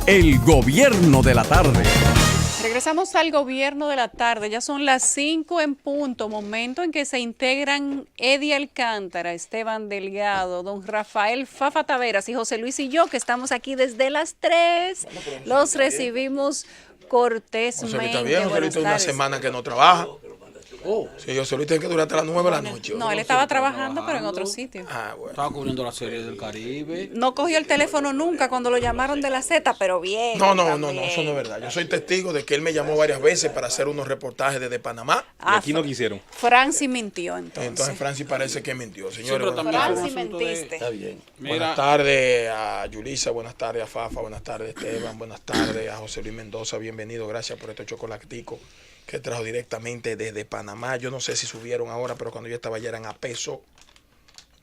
El Gobierno de la Tarde. Regresamos al Gobierno de la Tarde, ya son las 5 en punto, momento en que se integran Eddie Alcántara, Esteban Delgado, don Rafael Fafa Taveras y José Luis y yo, que estamos aquí desde las 3. Los recibimos cortésmente. José Luis está bien, José Luis tiene una semana que no trabaja. Sí, José Luis tiene que durar hasta las 9 de la noche. No, él estaba trabajando, pero en otro sitio. Bueno. Estaba cubriendo la serie del Caribe. No cogió el teléfono nunca cuando lo llamaron de la Z, pero bien. No, eso no es verdad. Yo soy testigo de que él me llamó varias veces para hacer unos reportajes desde Panamá. Y aquí no quisieron. Franci mintió entonces. Entonces Francis parece que mintió. Señores, Franci mentiste. Está bien. Buenas tardes a Yulisa, buenas tardes a Fafa, buenas tardes a Esteban, buenas tardes a José Luis Mendoza, bienvenido, gracias por este chocolatico que trajo directamente desde Panamá. Yo no sé si subieron ahora, pero cuando yo estaba allá eran a peso.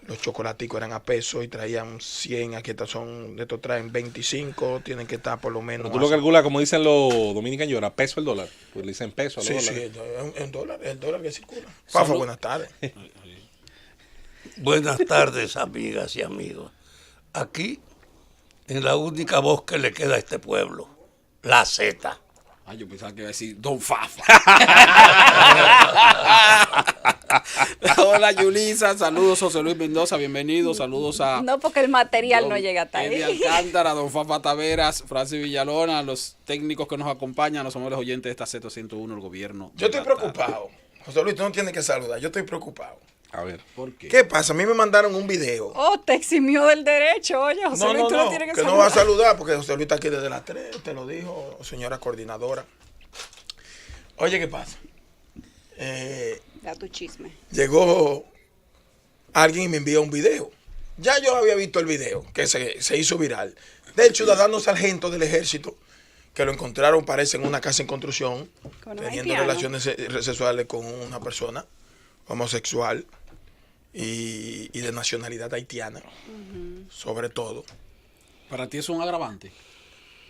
Los chocolaticos eran a peso y traían 100, aquí estos traen 25, tienen que estar por lo menos. Pero tú lo calculas, como dicen los dominicanos, ahora peso el dólar. Pues le dicen peso a los Sí, dólares. sí, el dólar que circula. Fafa, buenas tardes. Buenas tardes, amigas y amigos. Aquí, en la única voz que le queda a este pueblo, la Z. Ay, yo pensaba que iba a decir Don Fafa. Hola, Yulisa. Saludos, José Luis Mendoza. Bienvenido. Saludos a. No, porque el material no llega hasta Eddie ahí. Alcántara, Don Fafa Taveras, Francis Villalona, los técnicos que nos acompañan, los amables oyentes de esta Z101, el gobierno. Yo estoy preocupado. José Luis, tú no tienes que saludar. Yo estoy preocupado. A ver. ¿Por qué? ¿Qué pasa? A mí me mandaron un video. Oh, te eximió del derecho, oye, José Luis, tú no tienes que no va a saludar porque José Luis está aquí desde las 3, te lo dijo, señora coordinadora. Oye, ¿qué pasa? Da tu chisme. Llegó alguien y me envió un video. Ya yo había visto el video que se hizo viral del ciudadano sargento del ejército que lo encontraron, parece, en una casa en construcción, teniendo haitiano. relaciones sexuales con una persona homosexual y de nacionalidad haitiana, sobre todo. ¿Para ti es un agravante?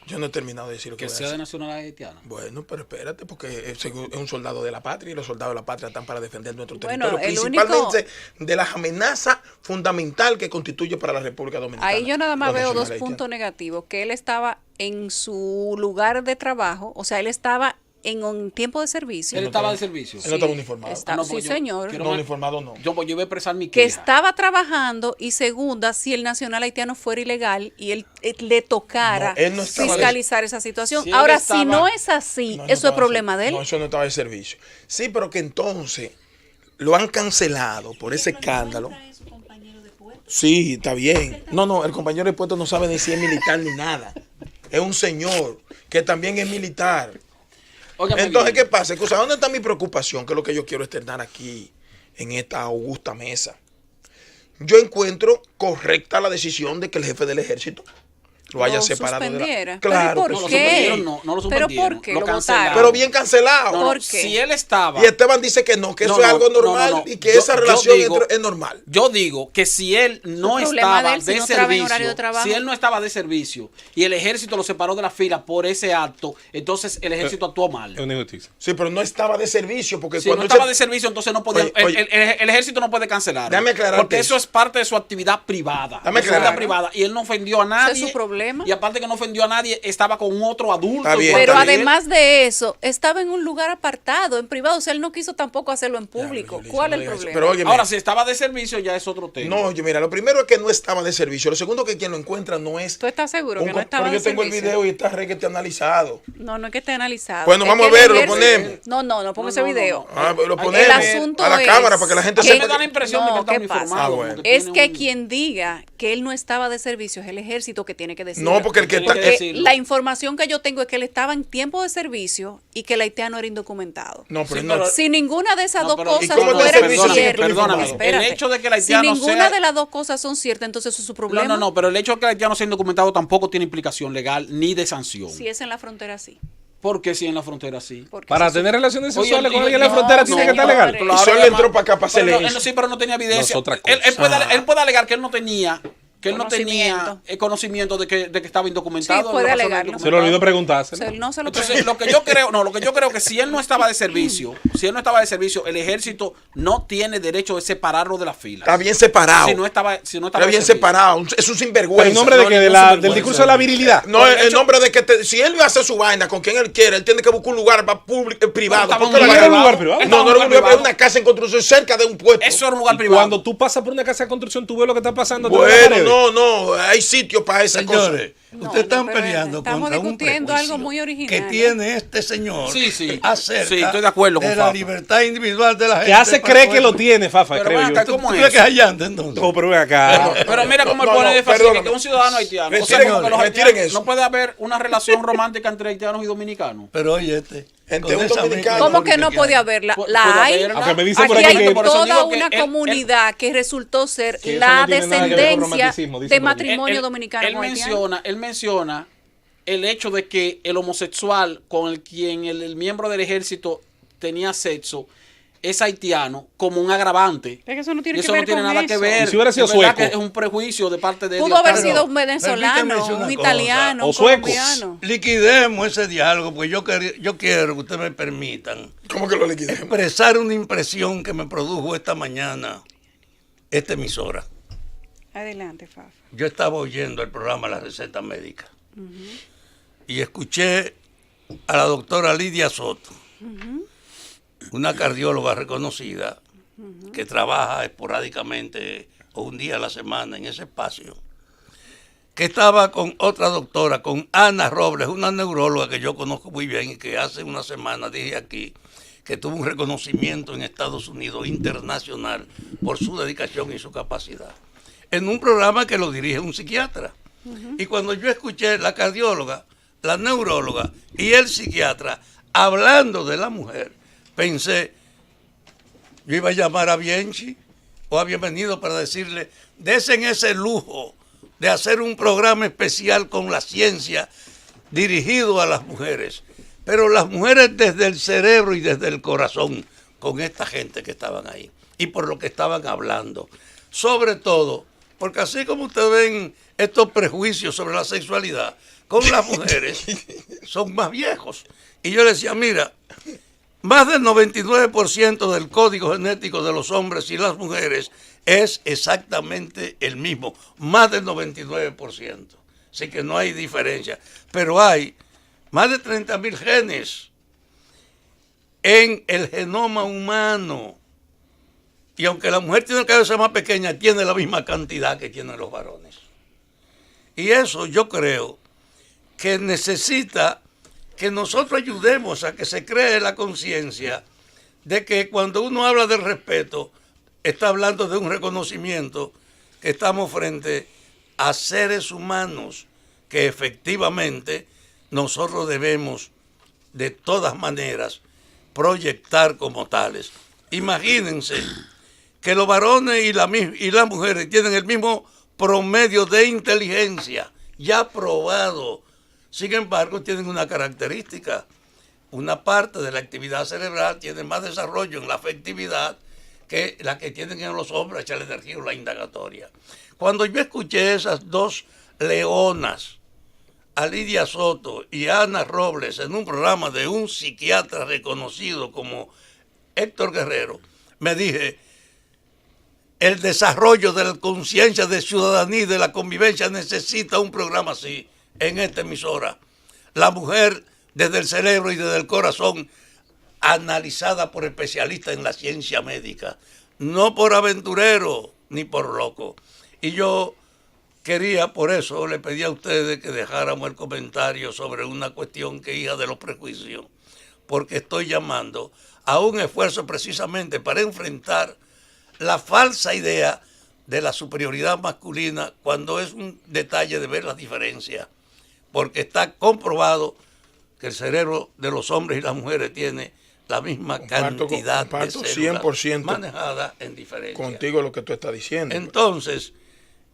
Yo no he terminado de decir lo que Que voy a sea de decir. nacionalidad haitiana. Bueno, pero espérate, porque es un soldado de la patria y los soldados de la patria están para defender nuestro Bueno, territorio, el principalmente de las amenazas fundamentales que constituye para la República Dominicana. Ahí yo nada más los veo dos nacionales puntos haitianos. negativos, que él estaba en su lugar de trabajo, o sea, él estaba en un tiempo de servicio. Él estaba de servicio. Él no estaba uniformado. No, sí, porque señor. quiero No, uniformado no. Yo iba a expresar mi Que queja. estaba trabajando, y segunda, si el nacional haitiano fuera ilegal y él le tocara No, él no estaba fiscalizar esa situación. Si él Ahora, estaba- si no es así, No, eso no es estaba problema de- de él. No, eso no estaba de servicio. Sí, pero que entonces lo han cancelado por ese escándalo. Sí, está bien. No, el compañero de puesto no sabe ni si es militar ni nada. Es un señor que también es militar. Óigame Entonces, bien. ¿qué pasa? O sea, ¿dónde está mi preocupación? Que es lo que yo quiero externar aquí, en esta augusta mesa. Yo encuentro correcta la decisión de que el jefe del ejército lo haya separado suspendiera. de la... Claro, ¿Pero que por sí. qué? suspendieron, no lo ¿Pero suspendieron. por qué Lo lo cancelaron. votaron? Pero bien cancelado. No, ¿Por no, qué? si él estaba... Y Esteban dice que no, que eso No, es no, algo no, normal no. y que Yo- esa yo relación digo- es normal. Yo digo que si él no problema estaba de él, si de no traba en horario de servicio, trabajo. si él no estaba de servicio y el ejército lo separó de la fila por ese acto, entonces el ejército actuó mal. Es una injusticia. Sí, pero no estaba de servicio porque Si cuando no él estaba se- de servicio, entonces no podía. Oye, el ejército no puede cancelar. Déjame aclararte Porque eso eso. es parte de su actividad privada. Déjame De su actividad aclarar. privada. Y él no ofendió a nadie. Ese es su problema. Y aparte que no ofendió a nadie, estaba con otro adulto. Está bien, igual Pero está que él. además de eso, estaba en un lugar apartado, en privado. O sea, él no quiso tampoco hacerlo en público. Yulisa, ¿Cuál no es el digas eso. problema? Pero óyeme, Ahora, si estaba de servicio, ya es otro tema. no, yo mira, lo primero es que no estaba de servicio. Lo segundo que quien lo encuentra no es... ¿Tú estás seguro que no co- estaba Pero de yo tengo el servicio? video y está requete analizado. No es que esté analizado. Bueno, Es vamos que a verlo, el lo ejército- ponemos. No, ponga ese No, no, video. no. Ah, pues lo El ponemos El asunto a la es cámara para que la gente A mí sepa. me da la impresión de que está ¿qué pasa? uniformado. Ah, bueno. como que Es tiene que un- quien diga que él no estaba de servicio es el ejército que tiene que decirlo. No, porque el que Tiene está... que Porque decirlo. la información que yo tengo es que él estaba en tiempo de servicio y que el haitiano era indocumentado. No, pero Sí, no... pero- Si ninguna de esas No, dos pero- cosas ¿y cómo te fueran servicio si ciertas, tú informado? espérate. El hecho de que el si haitiano ninguna sea- de las dos cosas son ciertas, entonces eso es su problema. No, pero el hecho de que el haitiano sea indocumentado tampoco tiene implicación legal ni de sanción. Si es en la frontera, sí. ¿Por qué si en la frontera sí? Porque Para eso es- tener relaciones Oye, sexuales con y- alguien en la no, frontera tiene que estar señores. legal. Y solo además- entró para acá para hacerle pero eso. sí, pero no tenía evidencia. No es otra Él cosa. puede alegar que él no tenía que él no tenía el conocimiento de que estaba indocumentado. Sí, puede la persona alegarlo. Se le olvidó preguntárselo. No se lo Entonces, lo que yo creo que si él no estaba de servicio, el ejército no tiene derecho de separarlo de las filas. Está bien separado. Si no estaba Está de bien servicio. separado. Es un sinvergüenza. ¿En nombre de qué? ¿Del discurso de la virilidad? No, en nombre de que si él va a hacer su vaina con quien él quiere, él tiene que buscar un lugar privado. Estaba en Porque ¿No era un lugar privado? No, no era un lugar privado, una casa en construcción cerca de un puesto. Eso era un lugar Y privado. cuando tú pasas por una casa de construcción, tú ves lo que está pasando. atrás de la Bueno, pared. no, hay sitios para esa cosa. Señores, No, ustedes están pero peleando estamos contra un discutiendo prejuicio algo muy original, que tiene este señor Sí, acerca sí, estoy de acuerdo con de la Fafa. libertad individual de la gente. Que hace para cree poder- que lo tiene, Fafa, Pero creo ven yo. acá, ¿Tú ¿cómo crees es? que es allante entonces? No, pero ven acá. Pero mira cómo él No, pone no, de fácil perdóname. que un ciudadano haitiano. O sea, Retiren como que los eso, retiren haitianos eso. no puede haber una relación romántica entre haitianos y dominicanos. Pero oye, Entre con un esa dominicano. misma ¿Cómo que no lógica puede hay. haberla? Puede La hay. haberla. Aunque me dicen por Aquí aquí hay que- por eso toda digo que una él- comunidad que resultó ser Que eso la no tiene nada que ver con descendencia romanticismo, dicen de por aquí. matrimonio dominicano con haitiano. Él menciona el hecho de que el homosexual con el quien el miembro del ejército tenía sexo es haitiano como un agravante. Es que eso no tiene Y que eso ver no tiene con nada que eso. ver. ¿Y si hubiera sido Es verdad sueco? que es un prejuicio de parte de Pudo haber Dios. sido un permítame venezolano, decir una un cosa. italiano, O un sueco. colombiano. Liquidemos ese diálogo, pues yo quiero que ustedes me permitan ¿Cómo que lo liquidemos? expresar una impresión que me produjo esta mañana esta emisora. Adelante, Fafa. Yo estaba oyendo el programa La Receta Médica y escuché a la doctora Lidia Soto, una cardióloga reconocida que trabaja esporádicamente o un día a la semana en ese espacio, que estaba con otra doctora, con Ana Robles, una neuróloga que yo conozco muy bien y que hace una semana dije aquí que tuvo un reconocimiento en Estados Unidos internacional por su dedicación y su capacidad, en un programa que lo dirige un psiquiatra. Y cuando yo escuché la cardióloga, la neuróloga y el psiquiatra hablando de la mujer, pensé, yo iba a llamar a Bienchi o a Bienvenido para decirle, desen ese lujo de hacer un programa especial con la ciencia dirigido a las mujeres, pero las mujeres desde el cerebro y desde el corazón, con esta gente que estaban ahí y por lo que estaban hablando. Sobre todo, porque así como ustedes ven estos prejuicios sobre la sexualidad, con las mujeres son más viejos. Y yo les decía, mira, más del 99% del código genético de los hombres y las mujeres es exactamente el mismo, más del 99%. Así que no hay diferencia. Pero hay más de 30.000 genes en el genoma humano. Y aunque la mujer tiene la cabeza más pequeña, tiene la misma cantidad que tienen los varones. Y eso yo creo que necesita que nosotros ayudemos a que se cree la conciencia de que cuando uno habla del respeto, está hablando de un reconocimiento que estamos frente a seres humanos que efectivamente nosotros debemos de todas maneras proyectar como tales. Imagínense que los varones y las mujeres tienen el mismo promedio de inteligencia, ya probado. Sin embargo, tienen una característica. Una parte de la actividad cerebral tiene más desarrollo en la afectividad que la que tienen en los hombres, la energía o la indagatoria. Cuando yo escuché esas dos leonas, a Lidia Soto y a Ana Robles, en un programa de un psiquiatra reconocido como Héctor Guerrero, me dije, el desarrollo de la conciencia de ciudadanía y de la convivencia necesita un programa así en esta emisora. La mujer desde el cerebro y desde el corazón, analizada por especialistas en la ciencia médica, no por aventurero ni por loco. Y yo quería, por eso le pedí a ustedes que dejáramos el comentario sobre una cuestión que hija de los prejuicios, porque estoy llamando a un esfuerzo precisamente para enfrentar la falsa idea de la superioridad masculina cuando es un detalle de ver las diferencias, porque está comprobado que el cerebro de los hombres y las mujeres tiene la misma cantidad de células 100% manejada en diferencia. contigo lo que tú estás diciendo. Entonces,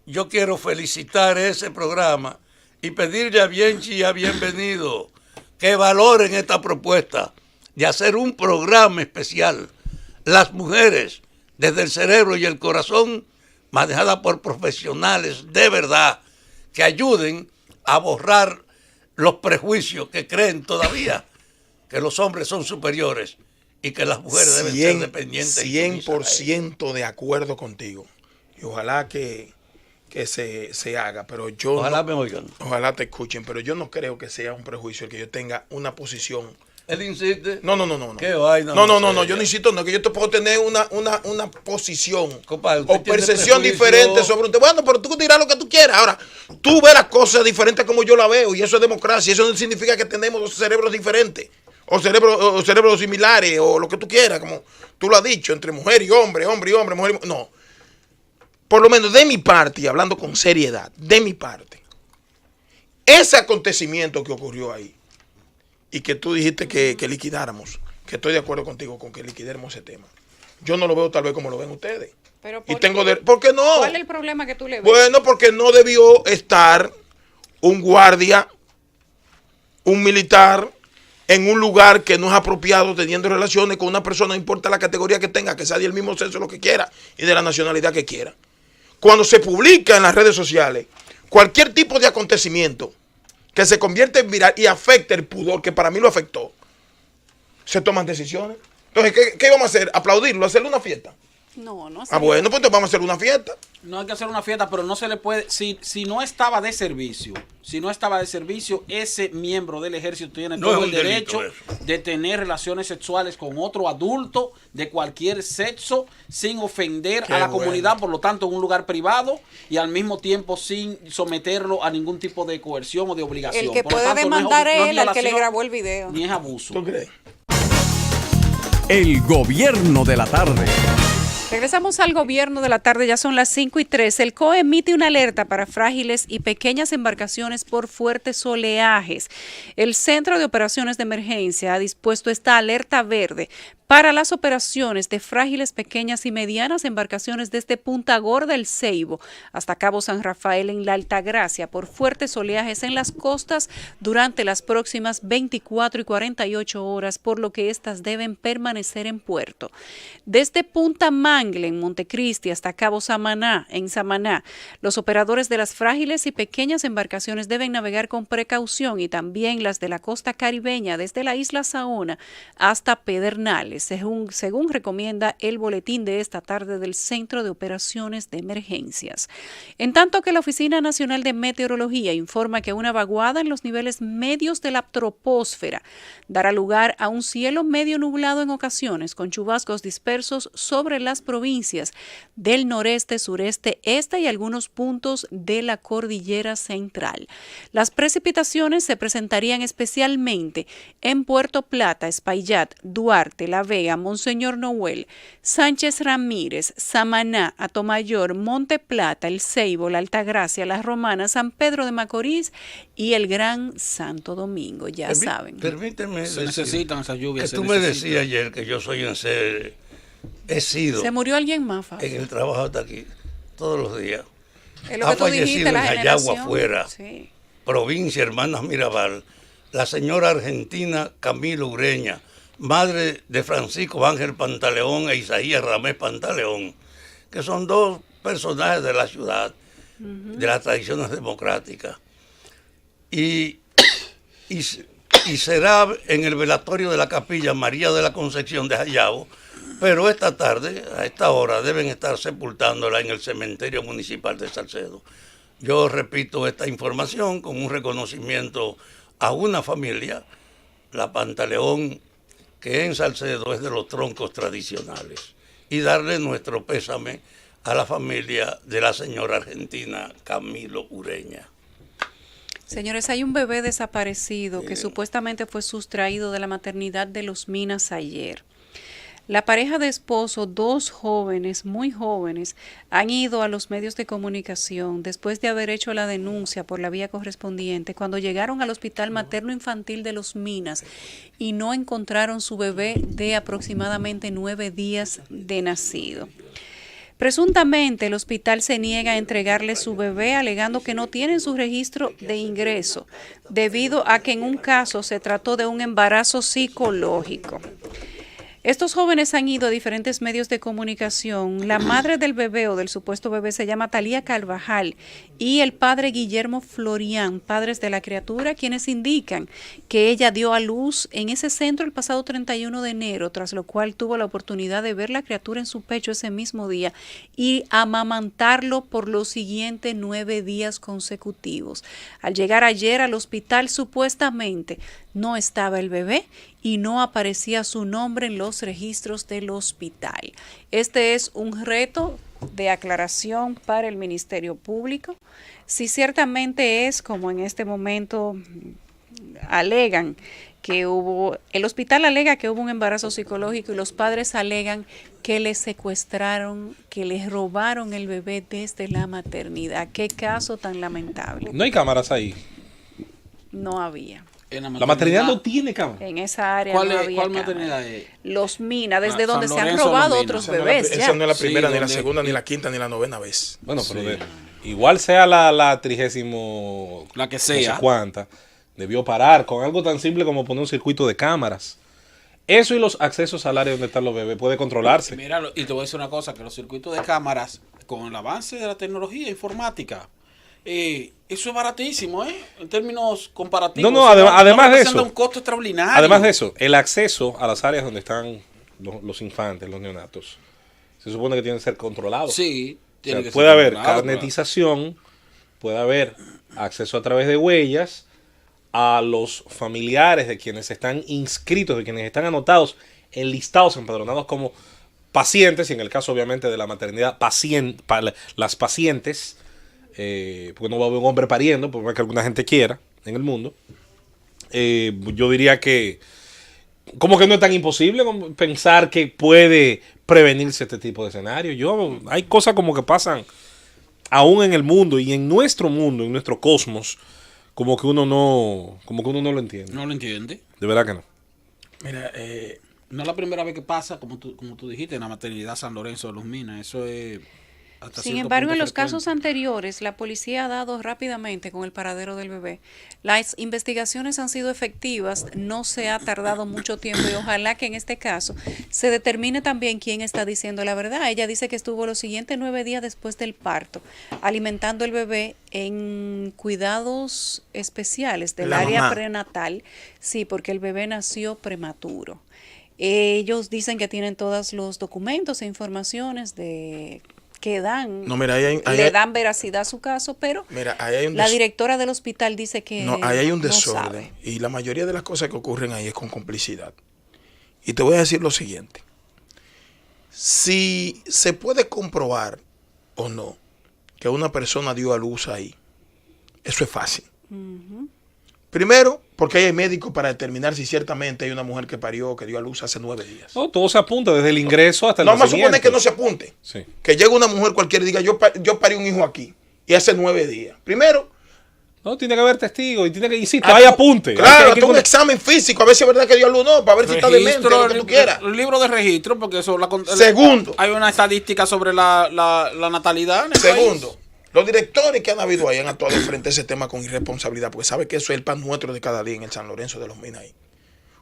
yo quiero felicitar ese programa y pedirle a Bienchi y a Bienvenido que valoren esta propuesta de hacer un programa especial. Las mujeres, desde el cerebro y el corazón, manejada por profesionales de verdad, que ayuden a borrar los prejuicios que creen todavía que los hombres son superiores y que las mujeres deben ser dependientes. 100% de acuerdo contigo. Y ojalá que se haga, pero yo Ojalá me oigan. Ojalá te escuchen, pero yo no creo que sea un prejuicio el que yo tenga una posición. Él insiste. No. ¿Qué vaina? No, yo no insisto, no, que yo te puedo tener una posición Compadre, o percepción diferente sobre un tema. Bueno, pero tú dirás lo que tú quieras. Ahora, tú ves las cosas diferentes como yo la veo, y eso es democracia. Eso no significa que tenemos dos cerebros diferentes, o cerebros similares, o lo que tú quieras, como tú lo has dicho, entre mujer y hombre, hombre y hombre, mujer y mujer. No. Por lo menos de mi parte, y hablando con seriedad, de mi parte, ese acontecimiento que ocurrió ahí, y que tú dijiste que liquidáramos, que estoy de acuerdo contigo con que liquidemos ese tema. Yo no lo veo tal vez como lo ven ustedes. Pero ¿por qué no? ¿Cuál es el problema que tú le ves? Bueno, porque no debió estar un guardia, un militar, en un lugar que no es apropiado, teniendo relaciones con una persona, no importa la categoría que tenga, que sea del mismo sexo, lo que quiera, y de la nacionalidad que quiera. Cuando se publica en las redes sociales cualquier tipo de acontecimiento que se convierte en viral y afecta el pudor, que para mí lo afectó, se toman decisiones. Entonces, ¿qué vamos a hacer? ¿Aplaudirlo? ¿Hacerle una fiesta? No. Bueno, pues entonces vamos a hacer una fiesta. No hay que hacer una fiesta, pero no se le puede, si no estaba de servicio, ese miembro del ejército tiene No todo es el un delito derecho eso. de tener relaciones sexuales con otro adulto de cualquier sexo sin ofender Qué a la bueno. comunidad, por lo tanto en un lugar privado y al mismo tiempo sin someterlo a ningún tipo de coerción o de obligación. El que Por lo puede tanto, no demandar es es él al que le violación grabó el video. ni es abuso. ¿Tú crees? El gobierno de la tarde. Regresamos al gobierno de la tarde, ya son las 5:03. El COE emite una alerta para frágiles y pequeñas embarcaciones por fuertes oleajes. El Centro de Operaciones de Emergencia ha dispuesto esta alerta verde para las operaciones de frágiles, pequeñas y medianas embarcaciones desde Punta Gorda, El Ceibo, hasta Cabo San Rafael en la Altagracia por fuertes oleajes en las costas durante las próximas 24 y 48 horas, por lo que éstas deben permanecer en puerto. Desde Punta Mangle, en Montecristi, hasta Cabo Samaná, en Samaná, los operadores de las frágiles y pequeñas embarcaciones deben navegar con precaución, y también las de la costa caribeña, desde la isla Saona hasta Pedernales, según recomienda el boletín de esta tarde del Centro de Operaciones de Emergencias. En tanto que la Oficina Nacional de Meteorología informa que una vaguada en los niveles medios de la troposfera dará lugar a un cielo medio nublado en ocasiones, con chubascos dispersos sobre las provincias del noreste, sureste, este y algunos puntos de la cordillera central. Las precipitaciones se presentarían especialmente en Puerto Plata, Espaillat, Duarte, La Vega, Monseñor Noel, Sánchez Ramírez, Samaná, Atomayor, Monte Plata, El Ceibo, La Altagracia, La Romana, San Pedro de Macorís y el Gran Santo Domingo, ya saben. Permíteme Se decir necesitan esas lluvias. que tú me decías ayer que yo soy un ser, he sido ¿Se murió alguien más, Fabio? en el trabajo hasta aquí todos los días. Es lo Ha que tú dijiste, fallecido la en Jayagua generación. afuera, Sí. provincia Hermanas Mirabal, la señora argentina Camilo Ureña, madre de Francisco Ángel Pantaleón e Isaías Ramés Pantaleón, que son dos personajes de la ciudad, de las tradiciones democráticas. Y será en el velatorio de la capilla María de la Concepción de Jayabo, pero esta tarde, a esta hora, deben estar sepultándola en el cementerio municipal de Salcedo. Yo repito esta información con un reconocimiento a una familia, la Pantaleón, que en Salcedo es de los troncos tradicionales, y darle nuestro pésame a la familia de la señora argentina Camilo Ureña. Señores, hay un bebé desaparecido que supuestamente fue sustraído de la maternidad de Los Minas ayer. La pareja de esposo, dos jóvenes, muy jóvenes, han ido a los medios de comunicación después de haber hecho la denuncia por la vía correspondiente cuando llegaron al Hospital Materno Infantil de Los Minas y no encontraron su bebé de aproximadamente 9 días de nacido. Presuntamente, el hospital se niega a entregarle su bebé, alegando que no tienen su registro de ingreso, debido a que en un caso se trató de un embarazo psicológico. Estos jóvenes han ido a diferentes medios de comunicación. La madre del bebé o del supuesto bebé se llama Talía Carvajal y el padre Guillermo Florián, padres de la criatura, quienes indican que ella dio a luz en ese centro el pasado 31 de enero, tras lo cual tuvo la oportunidad de ver la criatura en su pecho ese mismo día y amamantarlo por los siguientes 9 días consecutivos. Al llegar ayer al hospital, supuestamente no estaba el bebé y no aparecía su nombre en los registros del hospital. Este es un reto de aclaración para el Ministerio Público. Si ciertamente es, como en este momento alegan, el hospital alega que hubo un embarazo psicológico y los padres alegan que le secuestraron, que les robaron el bebé desde la maternidad. Qué caso tan lamentable. No hay cámaras ahí. No había. La maternidad no tiene cámaras. En esa área ¿Cuál no había maternidad cámaras. es? Los Mina, desde San donde se han Lorenzo, robado Los Mina. otros bebés. Esa no es la Sí, primera, ni la donde- segunda, ni la quinta, ni la novena vez. Bueno, pero Sí. igual sea la 30, La que no sé sea. cuánta, debió parar con algo tan simple como poner un circuito de cámaras. Eso y los accesos al área donde están los bebés puede controlarse. Mira, y te voy a decir una cosa, que los circuitos de cámaras, con el avance de la tecnología informática, eso es baratísimo, en términos comparativos. No, además de representa eso. un costo extraordinario. Además de eso, el acceso a las áreas donde están los infantes, los neonatos, se supone que tienen que ser controlados. Sí. O tiene sea, que puede ser haber controlado, carnetización, puede haber acceso a través de huellas a los familiares de quienes están inscritos, de quienes están anotados, enlistados, empadronados como pacientes, y en el caso obviamente de la maternidad, las pacientes, porque no va a haber un hombre pariendo, por más que alguna gente quiera en el mundo. Yo diría que como que no es tan imposible como pensar que puede prevenirse este tipo de escenario. Hay cosas como que pasan aún en el mundo y en nuestro mundo, en nuestro cosmos, como que uno no lo entiende. No lo entiende. De verdad que no. Mira, No es la primera vez que pasa, como tú dijiste, en la maternidad San Lorenzo de los Minas. Eso es hasta Sin cierto embargo, punto en los frecuente. casos anteriores, la policía ha dado rápidamente con el paradero del bebé. Las investigaciones han sido efectivas, no se ha tardado mucho tiempo y ojalá que en este caso se determine también quién está diciendo la verdad. Ella dice que estuvo los siguientes 9 días después del parto, alimentando el bebé en cuidados especiales del La área mamá. prenatal. Sí, porque el bebé nació prematuro. Ellos dicen que tienen todos los documentos e informaciones que dan, no, mira, ahí le dan veracidad a su caso, pero mira, ahí hay un la des- directora del hospital dice que No, ahí hay un no desorden. sabe. Y la mayoría de las cosas que ocurren ahí es con complicidad. Y te voy a decir lo siguiente. Si se puede comprobar o no que una persona dio a luz ahí, eso es fácil. Primero, porque hay médicos para determinar si ciertamente hay una mujer que parió o que dio a luz hace 9 días. No, todo se apunta desde el ingreso hasta el No vamos a nacimiento. suponer que no se apunte. Sí. Que llegue una mujer cualquiera y diga, yo parí un hijo aquí y hace 9 días. Primero, No, tiene que haber testigos y tiene que, insisto, hay apunte. claro, Hay que- hazte un examen físico, a ver si es verdad que dio a luz o no, para ver si está demente, lo que tú quieras. El libro de registro, porque eso Segundo. hay una estadística sobre la natalidad en el Segundo, país. los directores que han habido ahí han actuado frente a ese tema con irresponsabilidad, porque sabe que eso es el pan nuestro de cada día en el San Lorenzo de los Minas. Ahí.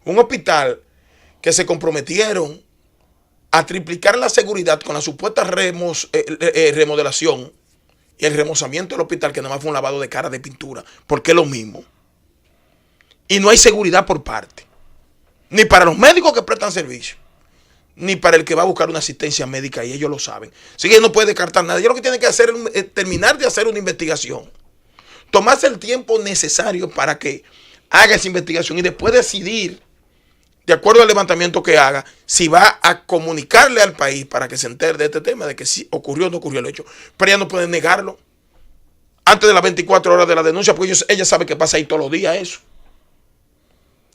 Un hospital que se comprometieron a triplicar la seguridad con la supuesta remodelación y el remozamiento del hospital, que nada más fue un lavado de cara de pintura, porque es lo mismo. Y no hay seguridad por parte, ni para los médicos que prestan servicio, ni para el que va a buscar una asistencia médica, y ellos lo saben. Así que no puede descartar nada. Ellos lo que tienen que hacer es terminar de hacer una investigación, tomarse el tiempo necesario para que haga esa investigación y después decidir, de acuerdo al levantamiento que haga, si va a comunicarle al país para que se entere de este tema, de que si ocurrió o no ocurrió el hecho. Pero ella no puede negarlo antes de las 24 horas de la denuncia, porque ella sabe que pasa ahí todos los días eso.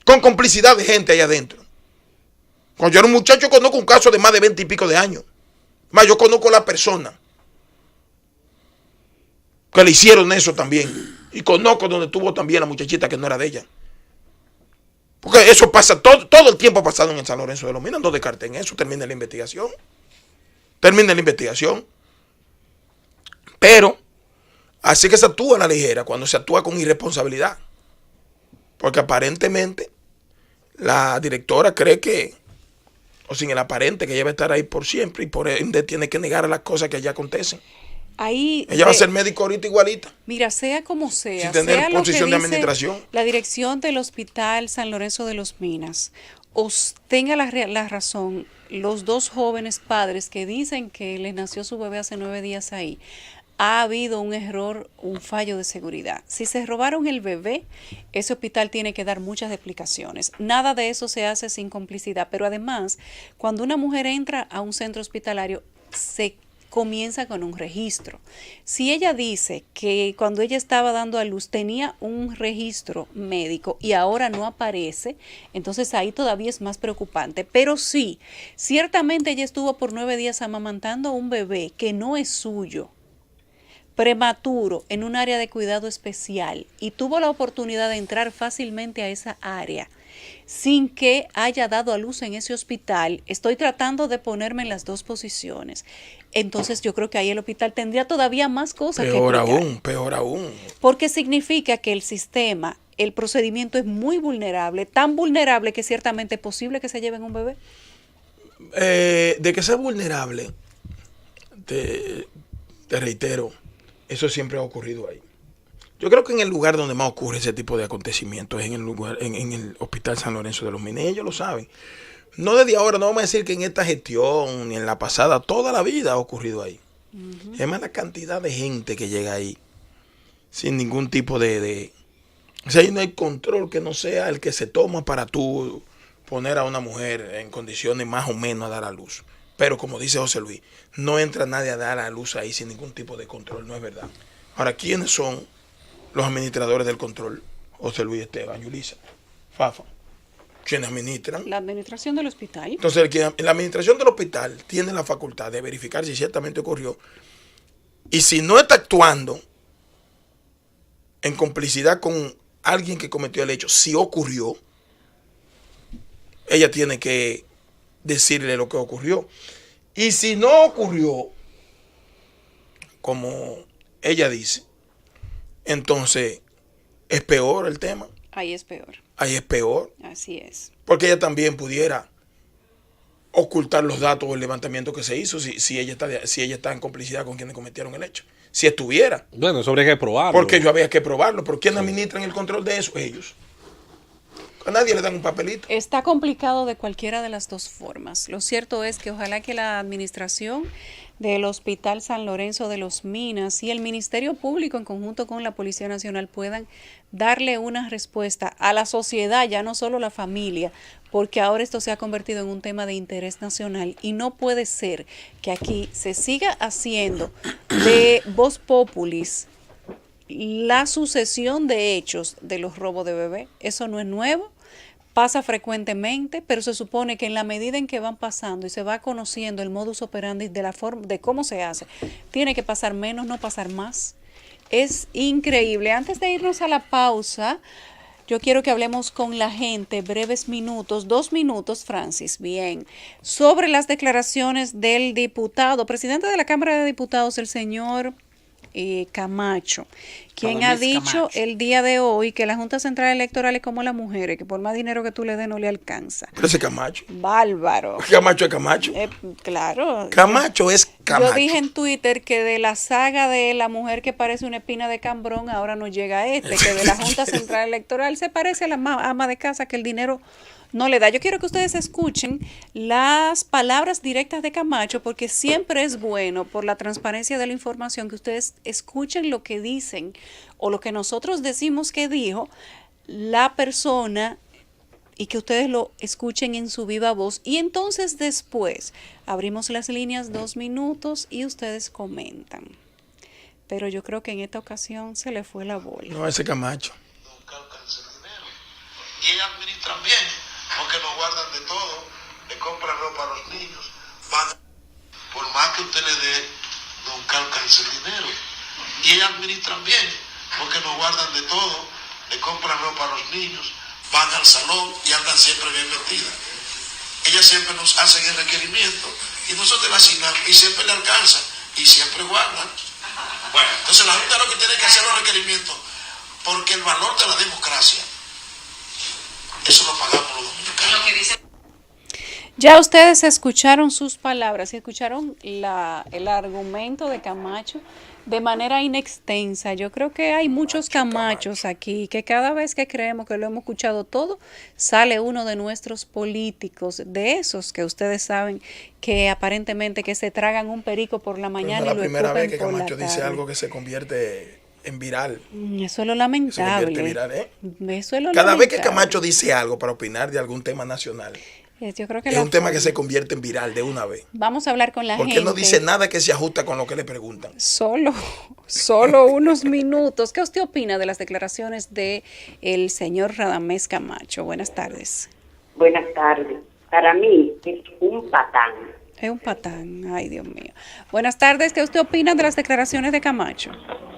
Con complicidad de gente ahí adentro. Cuando yo era un muchacho, conozco un caso de más de 20 y pico de años. Más, yo conozco a la persona que le hicieron eso también. Y conozco donde estuvo también la muchachita que no era de ella. Porque eso pasa, todo el tiempo ha pasado en el San Lorenzo de los Minas. No descarten eso, termina la investigación. Termina la investigación. Pero, así que se actúa a la ligera, cuando se actúa con irresponsabilidad. Porque aparentemente la directora cree que o sin el aparente que ella va a estar ahí por siempre y por ende tiene que negar a las cosas que allá acontecen. Ahí Ella va a ser médico ahorita igualita. Mira, sea como sea, Sin tener sea lo que posición de dice administración. la dirección del Hospital San Lorenzo de los Minas, tenga la razón, los dos jóvenes padres que dicen que les nació su bebé hace 9 días ahí, ha habido un error, un fallo de seguridad. Si se robaron el bebé, ese hospital tiene que dar muchas explicaciones. Nada de eso se hace sin complicidad, pero además, cuando una mujer entra a un centro hospitalario, se comienza con un registro. Si ella dice que cuando ella estaba dando a luz tenía un registro médico y ahora no aparece, entonces ahí todavía es más preocupante. Pero sí, ciertamente ella estuvo por 9 días amamantando a un bebé que no es suyo, prematuro, en un área de cuidado especial, y tuvo la oportunidad de entrar fácilmente a esa área sin que haya dado a luz en ese hospital. Estoy tratando de ponerme en las dos posiciones. Entonces yo creo que ahí el hospital tendría todavía más cosas que explicar. Peor aún. Porque significa que el sistema, el procedimiento es muy vulnerable, tan vulnerable que ciertamente es posible que se lleven un bebé. De que sea vulnerable, te reitero, eso siempre ha ocurrido ahí. Yo creo que en el lugar donde más ocurre ese tipo de acontecimientos es en el Hospital San Lorenzo de los Minas. Ellos lo saben. No desde ahora, no vamos a decir que en esta gestión ni en la pasada, toda la vida ha ocurrido ahí. Es más la cantidad de gente que llega ahí sin ningún tipo de... O sea, ahí no hay control que no sea el que se toma para tú poner a una mujer en condiciones más o menos a dar a luz. Pero como dice José Luis, no entra nadie a dar a luz ahí sin ningún tipo de control, no es verdad. Ahora, ¿quiénes son los administradores del control? José Luis, Esteban, Yulisa, Fafa. ¿Quiénes administran? La administración del hospital. Entonces, la administración del hospital tiene la facultad de verificar si ciertamente ocurrió. Y si no está actuando en complicidad con alguien que cometió el hecho, si ocurrió, ella tiene que decirle lo que ocurrió. Y si no ocurrió, como ella dice, entonces es peor el tema. Ahí es peor. Ahí es peor. Así es. Porque ella también pudiera ocultar los datos o el levantamiento que se hizo si ella está en complicidad con quienes cometieron el hecho. Si estuviera. Bueno, eso habría que probarlo. Porque yo había que probarlo. ¿Por quién administran el control de eso? Ellos. A nadie le dan un papelito. Está complicado de cualquiera de las dos formas. Lo cierto es que ojalá que la administración del Hospital San Lorenzo de los Minas y el Ministerio Público en conjunto con la Policía Nacional puedan darle una respuesta a la sociedad, ya no solo la familia, porque ahora esto se ha convertido en un tema de interés nacional y no puede ser que aquí se siga haciendo de voz populis la sucesión de hechos de los robos de bebé. Eso no es nuevo, pasa frecuentemente, pero se supone que en la medida en que van pasando y se va conociendo el modus operandi de la forma de cómo se hace, tiene que pasar menos, no pasar más. Es increíble. Antes de irnos a la pausa, yo quiero que hablemos con la gente, breves minutos, 2 minutos, Francis, bien, sobre las declaraciones del diputado, presidente de la Cámara de Diputados, el señor Camacho, quien ha dicho el día de hoy que la Junta Central Electoral es como las mujeres, que por más dinero que tú le des no le alcanza. Pero ese Camacho. Bárbaro. Camacho es Camacho. Claro. Camacho es Camacho. Yo dije en Twitter que de la saga de la mujer que parece una espina de cambrón, ahora nos llega que de la Junta Central Electoral se parece a la ama de casa que el dinero no le da. Yo quiero que ustedes escuchen las palabras directas de Camacho, porque siempre es bueno, por la transparencia de la información, que ustedes escuchen lo que dicen o lo que nosotros decimos que dijo la persona y que ustedes lo escuchen en su viva voz. Y entonces después abrimos las líneas 2 minutos y ustedes comentan. Pero yo creo que en esta ocasión se le fue la bola. No, ese Camacho. Y ellos administran bien, porque nos guardan de todo, le compran ropa a los niños, por más que usted le dé, nunca alcanza el dinero. Y ellos administran bien, porque nos guardan de todo, le compran ropa a los niños, van al salón y andan siempre bien vestidas. Ellas siempre nos hacen el requerimiento y nosotros le asignamos y siempre le alcanza y siempre guardan. Bueno, entonces la Junta lo que tiene que hacer los requerimientos, porque el valor de la democracia, eso lo pagamos los dominicanos. Ya ustedes escucharon sus palabras y escucharon el argumento de Camacho de manera inextensa. Yo creo que hay muchos Camachos aquí, que cada vez que creemos que lo hemos escuchado todo, sale uno de nuestros políticos, de esos que ustedes saben que aparentemente que se tragan un perico por la mañana no y lo es la primera vez que escupen por la Camacho dice tarde. algo que se convierte en viral. Eso es lo Se lamentable. convierte en viral, ¿eh? Eso es lo Cada vez que lamentable. Camacho dice algo para opinar de algún tema nacional, Yo creo que es la un tema forma. que se convierte en viral de una vez. Vamos a hablar con la Porque gente. él no dice nada que se ajusta con lo que le preguntan. Solo unos minutos. ¿Qué usted opina de las declaraciones de el señor Radamés Camacho? Buenas tardes. Buenas tardes. Para mí es un patán. Es un patán, ay Dios mío. Buenas tardes, ¿qué usted opina de las declaraciones de Camacho?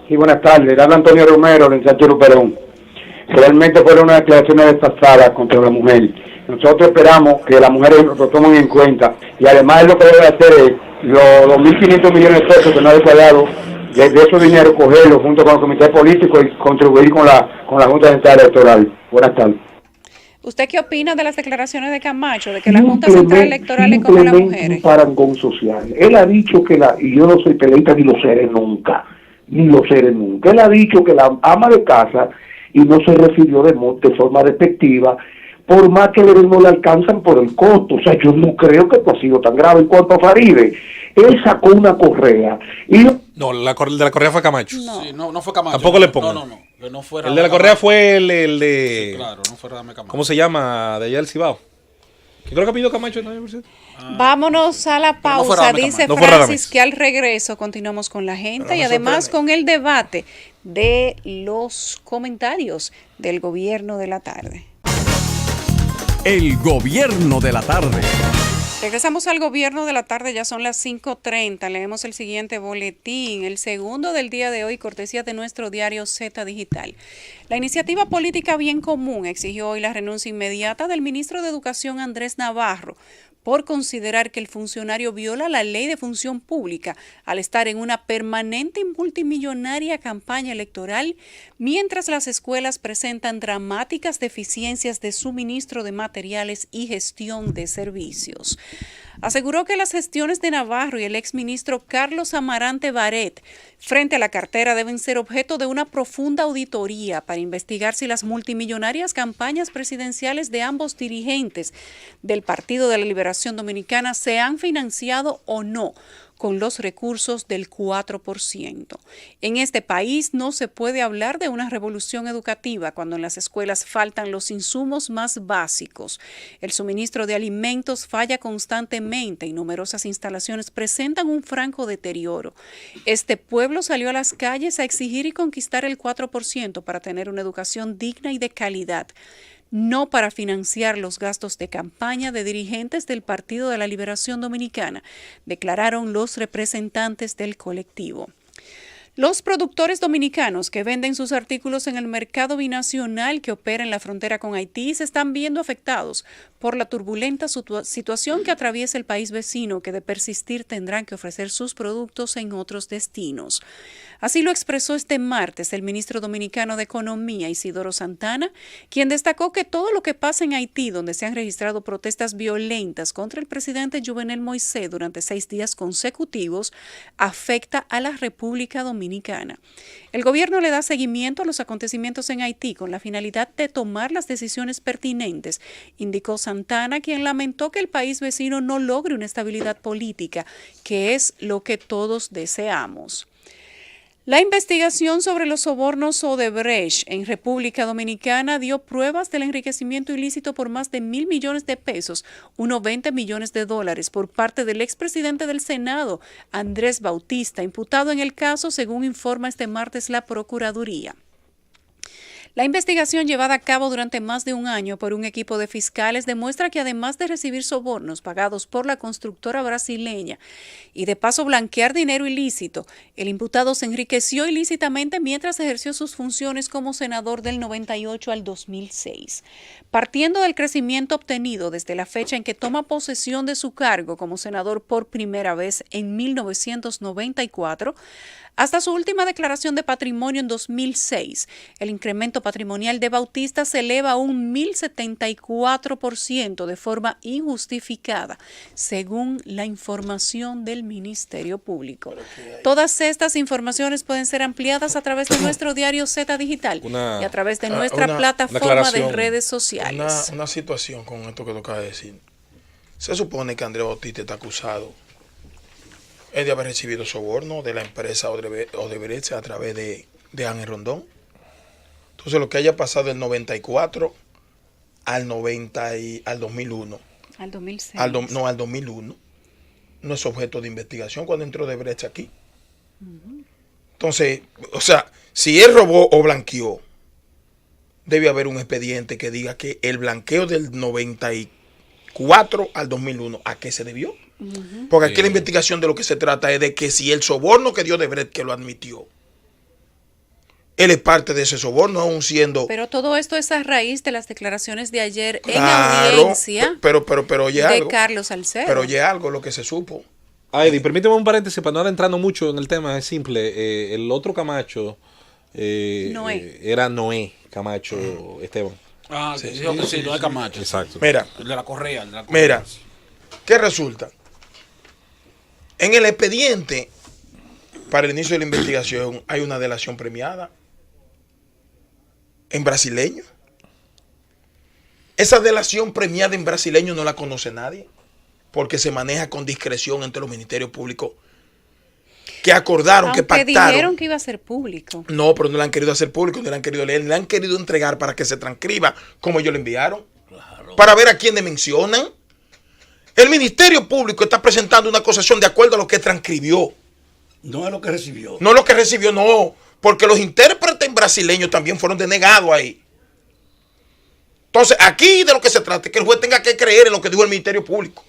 Sí, buenas tardes. Le habla Antonio Romero, de Sánchez Luperón. Realmente fueron unas declaraciones desfasadas contra la mujer. Nosotros esperamos que las mujeres lo tomen en cuenta y además lo que debe hacer es los 2.500 millones de pesos que no ha declarado, de esos dinero cogerlo junto con el comité político y contribuir con la Junta Central Electoral. Buenas tardes. ¿Usted qué opina de las declaraciones de Camacho, de que la Junta Central Electoral es como las Simplemente mujeres? un parangón social. Él ha dicho que y yo no soy peleita ni lo seré nunca, Él ha dicho que la ama de casa, y no se refirió de forma despectiva, por más que no le alcanzan por el costo. O sea, yo no creo que esto ha sido tan grave. En cuanto a Faride, él sacó una correa y No, el de la correa fue Camacho. No. Sí, no fue Camacho. Tampoco le pongan. No. Que no fue El de la correa fue el de... Sí, claro, no fue Radamés Camacho. ¿Cómo se llama? De allá del Cibao. Que creo que pidió Camacho. ¿No? Vámonos a la Pero no fue pausa. Radamés Dice Camacho. No fue Francis Radamés. que al regreso continuamos con la gente Pero y me además sorprende. con el debate de los comentarios del gobierno de la tarde. El gobierno de la tarde. Regresamos al gobierno de la tarde, ya son las 5:30. Leemos el siguiente boletín, el segundo del día de hoy, cortesía de nuestro diario Z Digital. La iniciativa política Bien Común exigió hoy la renuncia inmediata del ministro de Educación Andrés Navarro por considerar que el funcionario viola la ley de función pública al estar en una permanente y multimillonaria campaña electoral, mientras las escuelas presentan dramáticas deficiencias de suministro de materiales y gestión de servicios. Aseguró que las gestiones de Navarro y el exministro Carlos Amarante Baret frente a la cartera deben ser objeto de una profunda auditoría para investigar si las multimillonarias campañas presidenciales de ambos dirigentes del Partido de la Liberación Dominicana se han financiado o no con los recursos del 4%. En este país no se puede hablar de una revolución educativa cuando en las escuelas faltan los insumos más básicos. El suministro de alimentos falla constantemente y numerosas instalaciones presentan un franco deterioro. Este pueblo salió a las calles a exigir y conquistar el 4% para tener una educación digna y de calidad, no para financiar los gastos de campaña de dirigentes del Partido de la Liberación Dominicana, declararon los representantes del colectivo. Los productores dominicanos que venden sus artículos en el mercado binacional que opera en la frontera con Haití se están viendo afectados por la turbulenta situación que atraviesa el país vecino, que de persistir tendrán que ofrecer sus productos en otros destinos. Así lo expresó este martes el ministro dominicano de Economía, Isidoro Santana, quien destacó que todo lo que pasa en Haití, donde se han registrado protestas violentas contra el presidente Jovenel Moisés durante 6 días consecutivos, afecta a la República Dominicana. El gobierno le da seguimiento a los acontecimientos en Haití con la finalidad de tomar las decisiones pertinentes, indicó Santana, quien lamentó que el país vecino no logre una estabilidad política, que es lo que todos deseamos. La investigación sobre los sobornos Odebrecht en República Dominicana dio pruebas del enriquecimiento ilícito por más de 1.000 millones de pesos, unos $20 millones por parte del expresidente del Senado, Andrés Bautista, imputado en el caso, según informa este martes la Procuraduría. La investigación llevada a cabo durante más de un año por un equipo de fiscales demuestra que además de recibir sobornos pagados por la constructora brasileña y de paso blanquear dinero ilícito, el imputado se enriqueció ilícitamente mientras ejerció sus funciones como senador del 98 al 2006. Partiendo del crecimiento obtenido desde la fecha en que toma posesión de su cargo como senador por primera vez en 1994, Hasta su última declaración de patrimonio en 2006, el incremento patrimonial de Bautista se eleva a un 1.074% de forma injustificada, según la información del Ministerio Público. Todas estas informaciones pueden ser ampliadas a través de nuestro diario Z Digital y a través de nuestra plataforma de redes sociales. Una situación con esto que tú acabas de decir. Se supone que Andrés Bautista está acusado de haber recibido soborno de la empresa Odebrecht a través de Ángel Rondón. Entonces, lo que haya pasado del 94 al 2001. Al 2006. Al 2001. No es objeto de investigación cuando entró Odebrecht aquí. Entonces, o sea, si él robó o blanqueó, debe haber un expediente que diga que el blanqueo del 94 al 2001, ¿a qué se debió? Porque aquí la investigación de lo que se trata es de que si el soborno que dio Odebrecht, que lo admitió, él es parte de ese soborno, aún siendo... Pero todo esto es a raíz de las declaraciones de ayer en audiencia pero oye de algo, Carlos Salcedo. Pero oye algo, lo que se supo. Eddie, permíteme un paréntesis para no adentrarnos mucho en el tema, es simple. El otro Camacho era Noé Camacho, Esteban. Sí, Noé Camacho. Exacto. Mira, El de la correa. Mira, ¿qué resulta? En el expediente para el inicio de la investigación hay una delación premiada en brasileño. Esa delación premiada en brasileño no la conoce nadie, porque se maneja con discreción entre los ministerios públicos que acordaron, aunque que pactaron. Dijeron que iba a ser público. No, pero no la han querido hacer público, no la han querido leer, la han querido entregar para que se transcriba como ellos lo enviaron, para ver a quién le mencionan. El Ministerio Público está presentando una acusación de acuerdo a lo que transcribió. No es lo que recibió. No lo que recibió, no. Porque los intérpretes brasileños también fueron denegados ahí. Entonces, aquí de lo que se trata es que el juez tenga que creer en lo que dijo el Ministerio Público.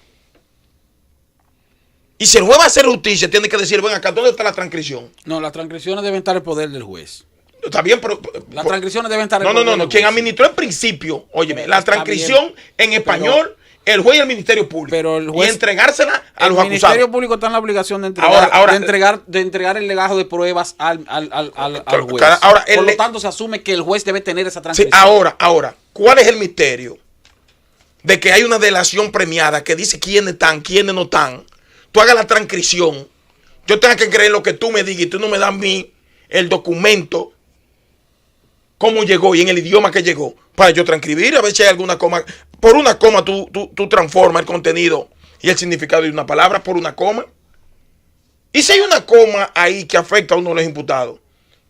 Y si el juez va a hacer justicia, tiene que decir, ven acá, ¿dónde está la transcripción? No, las transcripciones deben estar en el poder del juez. Está bien, pero... Las transcripciones deben estar en el No, poder no, no. del Quien juez. administró en principio, óyeme, la Está transcripción bien, en español, el juez y el Ministerio Público. Pero el juez, y entregársela a los el Ministerio acusados. Público está en la obligación de entregar, Ahora, de entregar el legajo de pruebas al juez. Ahora, por lo tanto, se asume que el juez debe tener esa Sí, transcripción. ahora, ¿cuál es el misterio de que hay una delación premiada que dice quiénes están, quiénes no están? Tú hagas la transcripción, yo tengo que creer lo que tú me digas y tú no me das a mí el documento, cómo llegó y en el idioma que llegó, para yo transcribir, a ver si hay alguna coma. Por una coma tú transformas el contenido y el significado de una palabra por una coma. Y si hay una coma ahí que afecta a uno de los imputados,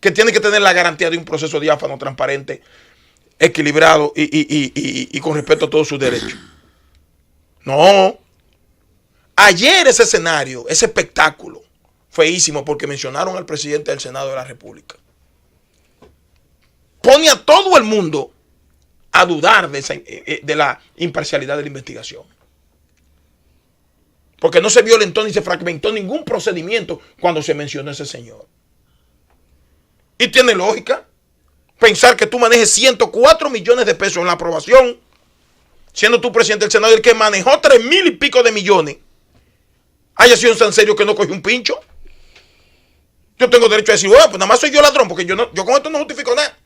que tiene que tener la garantía de un proceso diáfano, transparente, equilibrado y con respeto a todos sus derechos. No. Ayer ese escenario, ese espectáculo, feísimo, porque mencionaron al presidente del Senado de la República. Pone a todo el mundo a dudar de la imparcialidad de la investigación. Porque no se violentó ni se fragmentó ningún procedimiento cuando se mencionó a ese señor. Y tiene lógica pensar que tú manejes 104 millones de pesos en la aprobación, siendo tú presidente del Senado, y el que manejó 3,000 y pico de millones haya sido tan serio que no cogió un pincho. Yo tengo derecho a decir, bueno, pues nada más soy yo ladrón, porque yo con esto no justifico nada.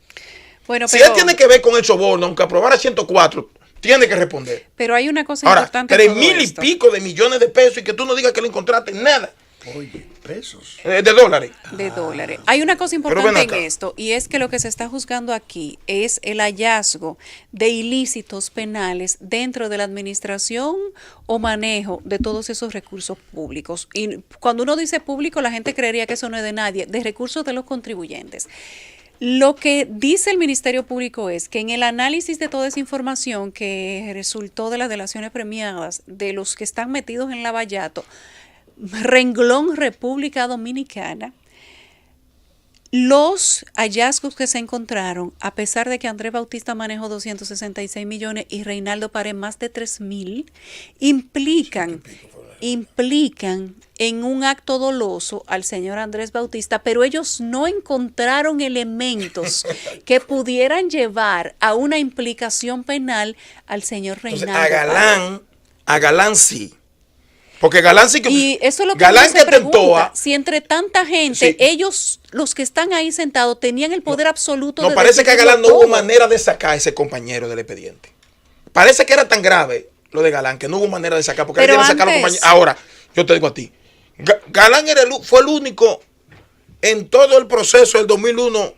Bueno, si él tiene que ver con el soborno, aunque aprobara 104, tiene que responder. Pero hay una cosa Ahora, importante. 3,000 y pico de millones de pesos y que tú no digas que lo encontraste en nada. Oye, pesos. De dólares. De dólares. Hay una cosa importante en esto, y es que lo que se está juzgando aquí es el hallazgo de ilícitos penales dentro de la administración o manejo de todos esos recursos públicos. Y cuando uno dice público, la gente creería que eso no es de nadie, de recursos de los contribuyentes. Lo que dice el Ministerio Público es que en el análisis de toda esa información que resultó de las delaciones premiadas de los que están metidos en Lavallato, renglón República Dominicana, los hallazgos que se encontraron, a pesar de que Andrés Bautista manejó 266 millones y Reinaldo Pared más de 3,000, implican en un acto doloso al señor Andrés Bautista, pero ellos no encontraron elementos que pudieran llevar a una implicación penal al señor Reinaldo. Entonces, a Galán sí. Porque Galán sí que... Y eso es lo que Galán uno se que pregunta, tentó a... si entre tanta gente, Sí. ellos, los que están ahí sentados, tenían el poder absoluto No, de parece que a decidirlo Galán no hubo todo. manera de sacar a ese compañero del expediente. Parece que era tan grave lo de Galán que no hubo manera de sacar, porque Pero él quiere sacar a los antes- compañeros. Ahora, yo te digo a ti, Galán fue el único en todo el proceso del 2001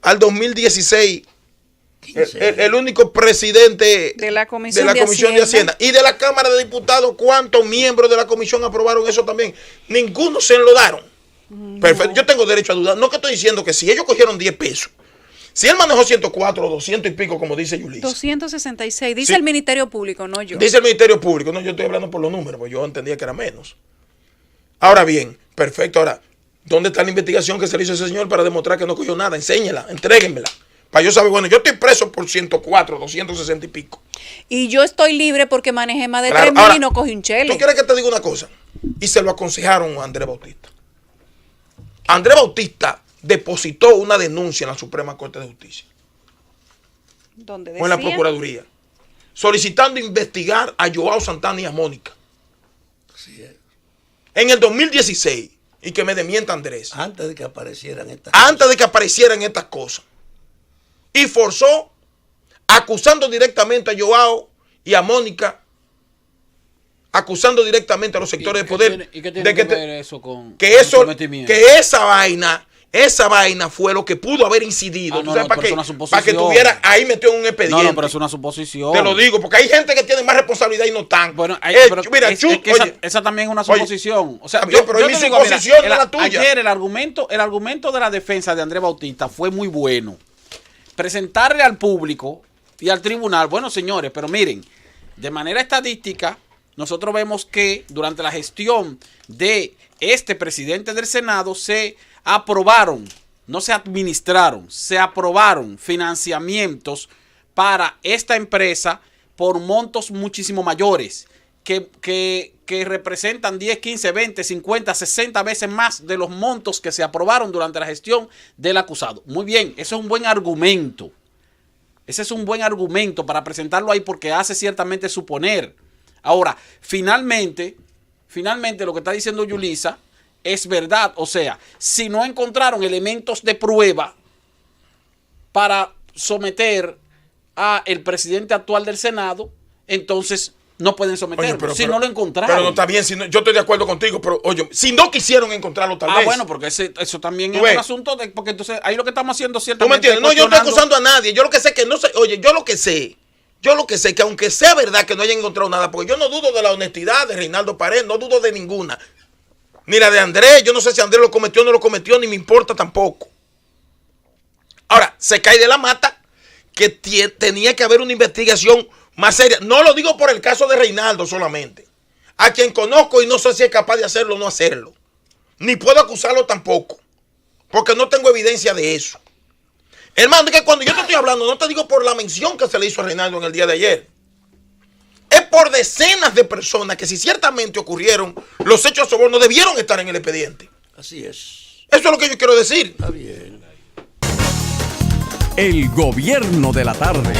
al 2016, el único presidente de la Comisión, de Hacienda. Y de la Cámara de Diputados, ¿cuántos miembros de la comisión aprobaron eso también? Ninguno se enlodaron. Perfecto, yo tengo derecho a dudar. No que estoy diciendo que si ellos cogieron 10 pesos, si él manejó 104 o 200 y pico, como dice Yulisa, 266, dice Sí. el Ministerio Público, no yo. dice el Ministerio Público, no, yo estoy hablando por los números, pues yo entendía que era menos. Ahora bien, perfecto, ahora, ¿dónde está la investigación que se le hizo a ese señor para demostrar que no cogió nada? Enséñela, entréguenmela. Para yo saber, bueno, yo estoy preso por 104, 260 y pico. Y yo estoy libre porque manejé más de Claro, 3.000 ahora, y no cogí un chele. ¿Tú quieres que te diga una cosa? Y se lo aconsejaron a Andrés Bautista. Andrés Bautista depositó una denuncia en la Suprema Corte de Justicia ¿Dónde o en la decía? Procuraduría, solicitando investigar a Joao Santana y a Mónica. Así es. En el 2016, y que me desmienta Andrés, Antes de que aparecieran estas antes de que aparecieran estas cosas, y forzó, acusando directamente a Joao y a Mónica, acusando directamente a los sectores de poder, ¿Y qué tiene de que que, ver eso con que eso, sometimiento? que esa vaina fue lo que pudo haber incidido. Ah, ¿Tú no, sabes no, para pero qué? es una Para que suposición. tuviera ahí metido en un expediente. No, no, pero es una suposición. Te lo digo, porque hay gente que tiene más responsabilidad y no están. Bueno, Mira, es que oye, esa también es una oye, suposición. O sea, está bien, pero es mi te digo, mira, suposición, no la tuya. Ayer el argumento de la defensa de Andrés Bautista fue muy bueno. Presentarle al público y al tribunal, bueno, señores, pero miren, de manera estadística, nosotros vemos que durante la gestión de este presidente del Senado se aprobaron, no se administraron, se aprobaron financiamientos para esta empresa por montos muchísimo mayores, que representan 10, 15, 20, 50, 60 veces más de los montos que se aprobaron durante la gestión del acusado. Muy bien, eso es un buen argumento. Ese es un buen argumento para presentarlo ahí porque hace ciertamente suponer. Ahora, finalmente lo que está diciendo Yulisa es verdad. O sea, si no encontraron elementos de prueba para someter a el presidente actual del Senado, entonces no pueden someterlo. Oye, no lo encontraron. Pero no está bien, yo estoy de acuerdo contigo, pero oye, si no quisieron encontrarlo tal vez. Bueno, porque eso también ¿Tú es ves? un asunto de, porque entonces ahí lo que estamos haciendo ¿Tú ciertamente me entiendes? es No, yo no estoy cuestionando- acusando a nadie. Yo lo que sé que no sé, oye, yo lo que sé que aunque sea verdad que no hayan encontrado nada, porque yo no dudo de la honestidad de Reinaldo Pared, no dudo de ninguna. Ni la de Andrés, yo no sé si Andrés lo cometió o no lo cometió, ni me importa tampoco. Ahora, se cae de la mata que tenía que haber una investigación más seria. No lo digo por el caso de Reinaldo solamente. A quien conozco y no sé si es capaz de hacerlo o no hacerlo. Ni puedo acusarlo tampoco, porque no tengo evidencia de eso. Hermano, que cuando yo te estoy hablando, no te digo por la mención que se le hizo a Reinaldo en el día de ayer. Es por decenas de personas que si ciertamente ocurrieron los hechos de soborno debieron estar en el expediente. Así es. Eso es lo que yo quiero decir. Está bien. El gobierno de la tarde.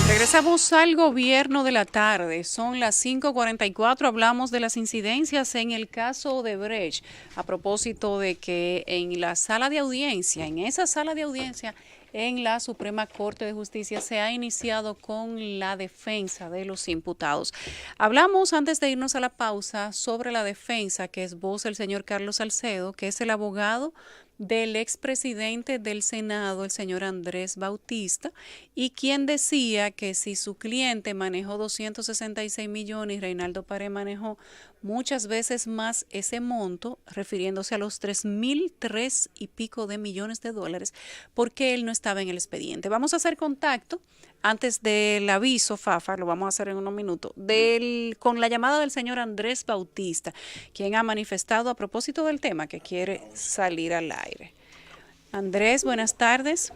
Regresamos al gobierno de la tarde. Son las 5:44. Hablamos de las incidencias en el caso de Brecht. A propósito de que en la sala de audiencia, en esa sala de audiencia, en la Suprema Corte de Justicia se ha iniciado con la defensa de los imputados. Hablamos antes de irnos a la pausa sobre la defensa que esboza el señor Carlos Salcedo, que es el abogado del expresidente del Senado, el señor Andrés Bautista, y quien decía que si su cliente manejó 266 millones y Reinaldo Pared manejó muchas veces más ese monto, refiriéndose a los 3.003 y pico de millones de dólares, porque él no estaba en el expediente. Vamos a hacer contacto antes del aviso, Fafa, lo vamos a hacer en unos minutos, con la llamada del señor Andrés Bautista, quien ha manifestado a propósito del tema que quiere salir al aire. Andrés, buenas tardes.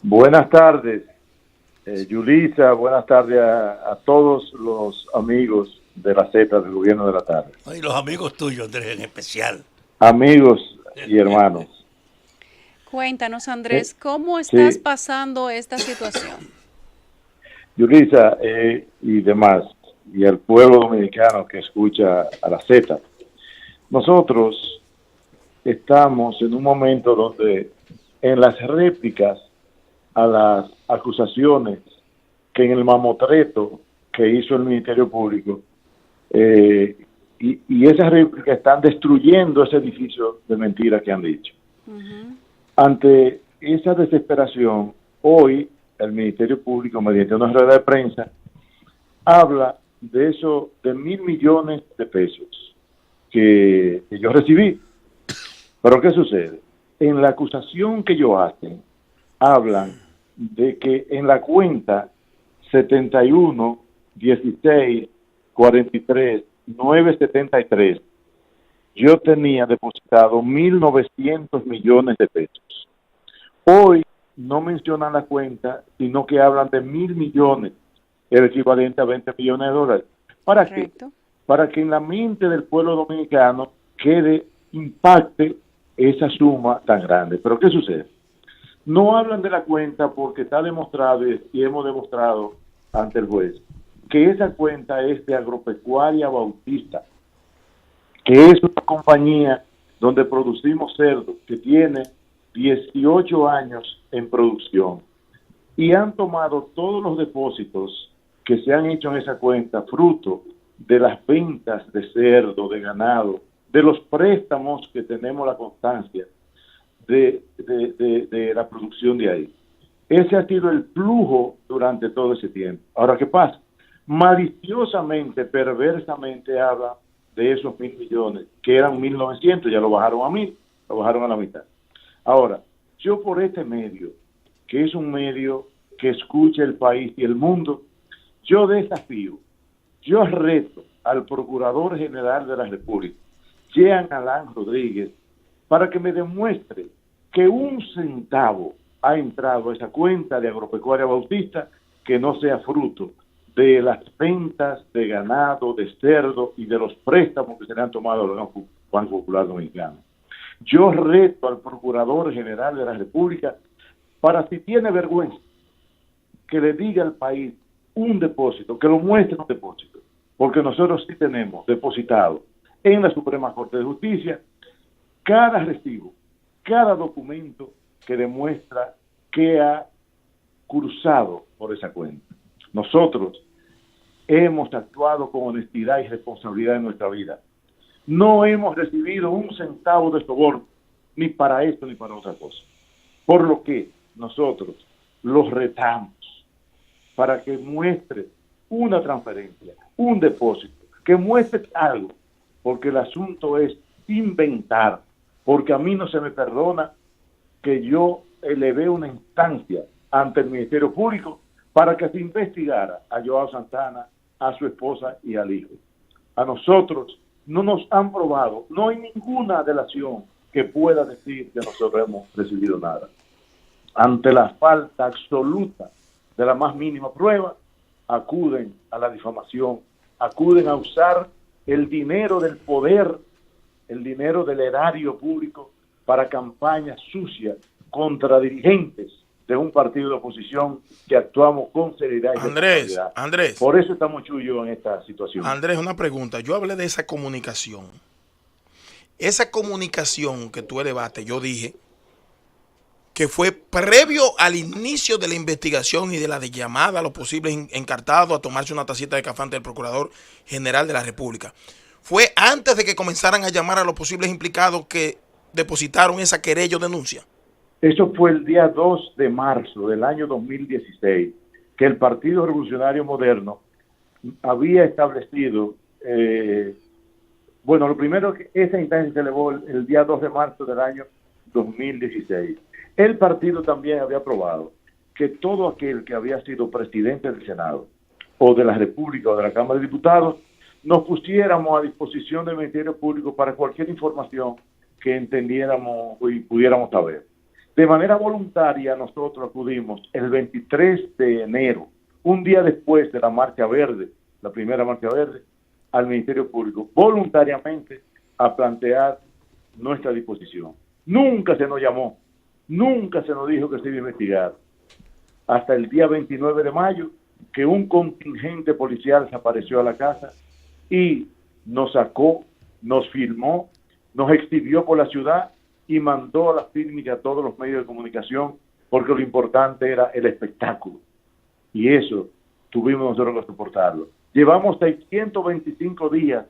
Buenas tardes, Yulisa, buenas tardes a todos los amigos de la Z del Gobierno de la Tarde. Y los amigos tuyos, Andrés, en especial. Amigos y hermanos. Cuéntanos, Andrés, ¿cómo estás pasando esta situación? Yulisa y demás, y al pueblo dominicano que escucha a la Z. Nosotros estamos en un momento donde en las réplicas a las acusaciones que en el mamotreto que hizo el Ministerio Público, y esas réplicas están destruyendo ese edificio de mentiras que han dicho. Ante esa desesperación, hoy el Ministerio Público, mediante una rueda de prensa, habla de eso, de 1.000 millones de pesos que yo recibí. Pero ¿qué sucede? En la acusación que ellos hacen, hablan de que en la cuenta 71 16 43 973 yo tenía depositado 1.900 millones de pesos. Hoy no mencionan la cuenta, sino que hablan de 1.000 millones, el equivalente a 20 millones de dólares. ¿Para qué? Para que en la mente del pueblo dominicano impacte esa suma tan grande. Pero ¿qué sucede? No hablan de la cuenta porque está demostrado y hemos demostrado ante el juez que esa cuenta es de Agropecuaria Bautista, que es una compañía donde producimos cerdo, que tiene 18 años en producción, y han tomado todos los depósitos que se han hecho en esa cuenta, fruto de las ventas de cerdo, de ganado, de los préstamos que tenemos la constancia de la producción de ahí. Ese ha sido el flujo durante todo ese tiempo. Ahora, ¿qué pasa? Maliciosamente, perversamente habla de esos 1.000 millones, que eran 1.900, ya lo bajaron a 1.000, lo bajaron a la mitad. Ahora, yo por este medio, que es un medio que escucha el país y el mundo, yo desafío, yo reto al Procurador General de la República, Jean Alain Rodríguez, para que me demuestre que un centavo ha entrado a esa cuenta de Agropecuaria Bautista que no sea fruto de las ventas de ganado, de cerdo y de los préstamos que se le han tomado al Banco Popular Dominicano. Yo reto al Procurador General de la República para, si tiene vergüenza, que le diga al país un depósito, que lo muestre un depósito, porque nosotros sí tenemos depositado en la Suprema Corte de Justicia cada recibo, cada documento que demuestra que ha cruzado por esa cuenta. Nosotros hemos actuado con honestidad y responsabilidad en nuestra vida. No hemos recibido un centavo de soborno, ni para esto ni para otra cosa. Por lo que nosotros los retamos para que muestre una transferencia, un depósito, que muestre algo, porque el asunto es inventar, porque a mí no se me perdona que yo elevé una instancia ante el Ministerio Público para que se investigara a Joao Santana, a su esposa y al hijo. A nosotros no nos han probado, no hay ninguna delación que pueda decir que nosotros hemos recibido nada. Ante la falta absoluta de la más mínima prueba, acuden a la difamación, acuden a usar el dinero del poder, el dinero del erario público para campañas sucias contra dirigentes de un partido de oposición que actuamos con seriedad y responsabilidad. Andrés. Por eso estamos chuyos en esta situación. Andrés, una pregunta. Yo hablé de esa comunicación. Esa comunicación que tú elevaste, yo dije que fue previo al inicio de la investigación y de la llamada a los posibles encartados a tomarse una tacita de café ante el Procurador General de la República. Fue antes de que comenzaran a llamar a los posibles implicados que depositaron esa querella o denuncia. Eso fue el día 2 de marzo del año 2016, que el Partido Revolucionario Moderno había establecido, lo primero que esa instancia se elevó el día 2 de marzo del año 2016. El partido también había aprobado que todo aquel que había sido presidente del Senado o de la República o de la Cámara de Diputados nos pusiéramos a disposición del Ministerio Público para cualquier información que entendiéramos y pudiéramos saber. De manera voluntaria nosotros acudimos el 23 de enero, un día después de la Marcha Verde, la primera Marcha Verde, al Ministerio Público, voluntariamente a plantear nuestra disposición. Nunca se nos llamó, nunca se nos dijo que se iba a investigar. Hasta el día 29 de mayo, que un contingente policial se apareció a la casa y nos sacó, nos filmó, nos exhibió por la ciudad y mandó a la fílmica a todos los medios de comunicación, porque lo importante era el espectáculo. Y eso tuvimos nosotros que soportarlo. Llevamos 625 días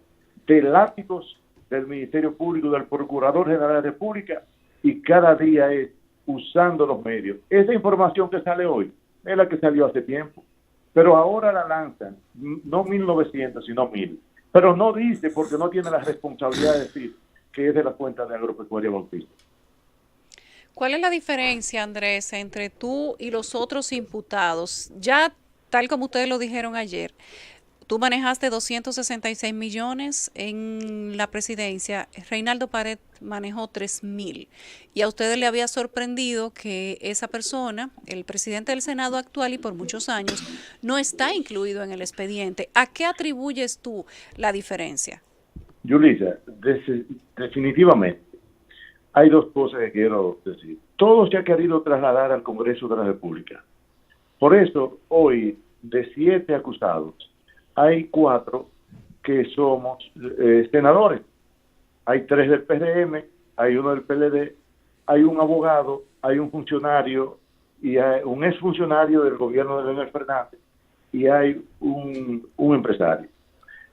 de látigos del Ministerio Público, del Procurador General de la República, y cada día es usando los medios. Esa información que sale hoy es la que salió hace tiempo, pero ahora la lanzan, no 1900, sino 1000. Pero no dice, porque no tiene la responsabilidad de decir que es de la cuenta de Agropecuaria Bautista. ¿Cuál es la diferencia, Andrés, entre tú y los otros imputados? Ya, tal como ustedes lo dijeron ayer, tú manejaste 266 millones en la presidencia, Reinaldo Pared manejó 3.000. Y a ustedes le había sorprendido que esa persona, el presidente del Senado actual y por muchos años, no está incluido en el expediente. ¿A qué atribuyes tú la diferencia? Yulisa, definitivamente hay dos cosas que quiero decir. Todo se ha querido trasladar al Congreso de la República. Por eso, hoy, de 7 acusados, hay 4 que somos senadores. Hay 3 del PRM, hay 1 del PLD, hay un abogado, hay un funcionario, y hay un exfuncionario del gobierno de Leonel Fernández, y hay un empresario.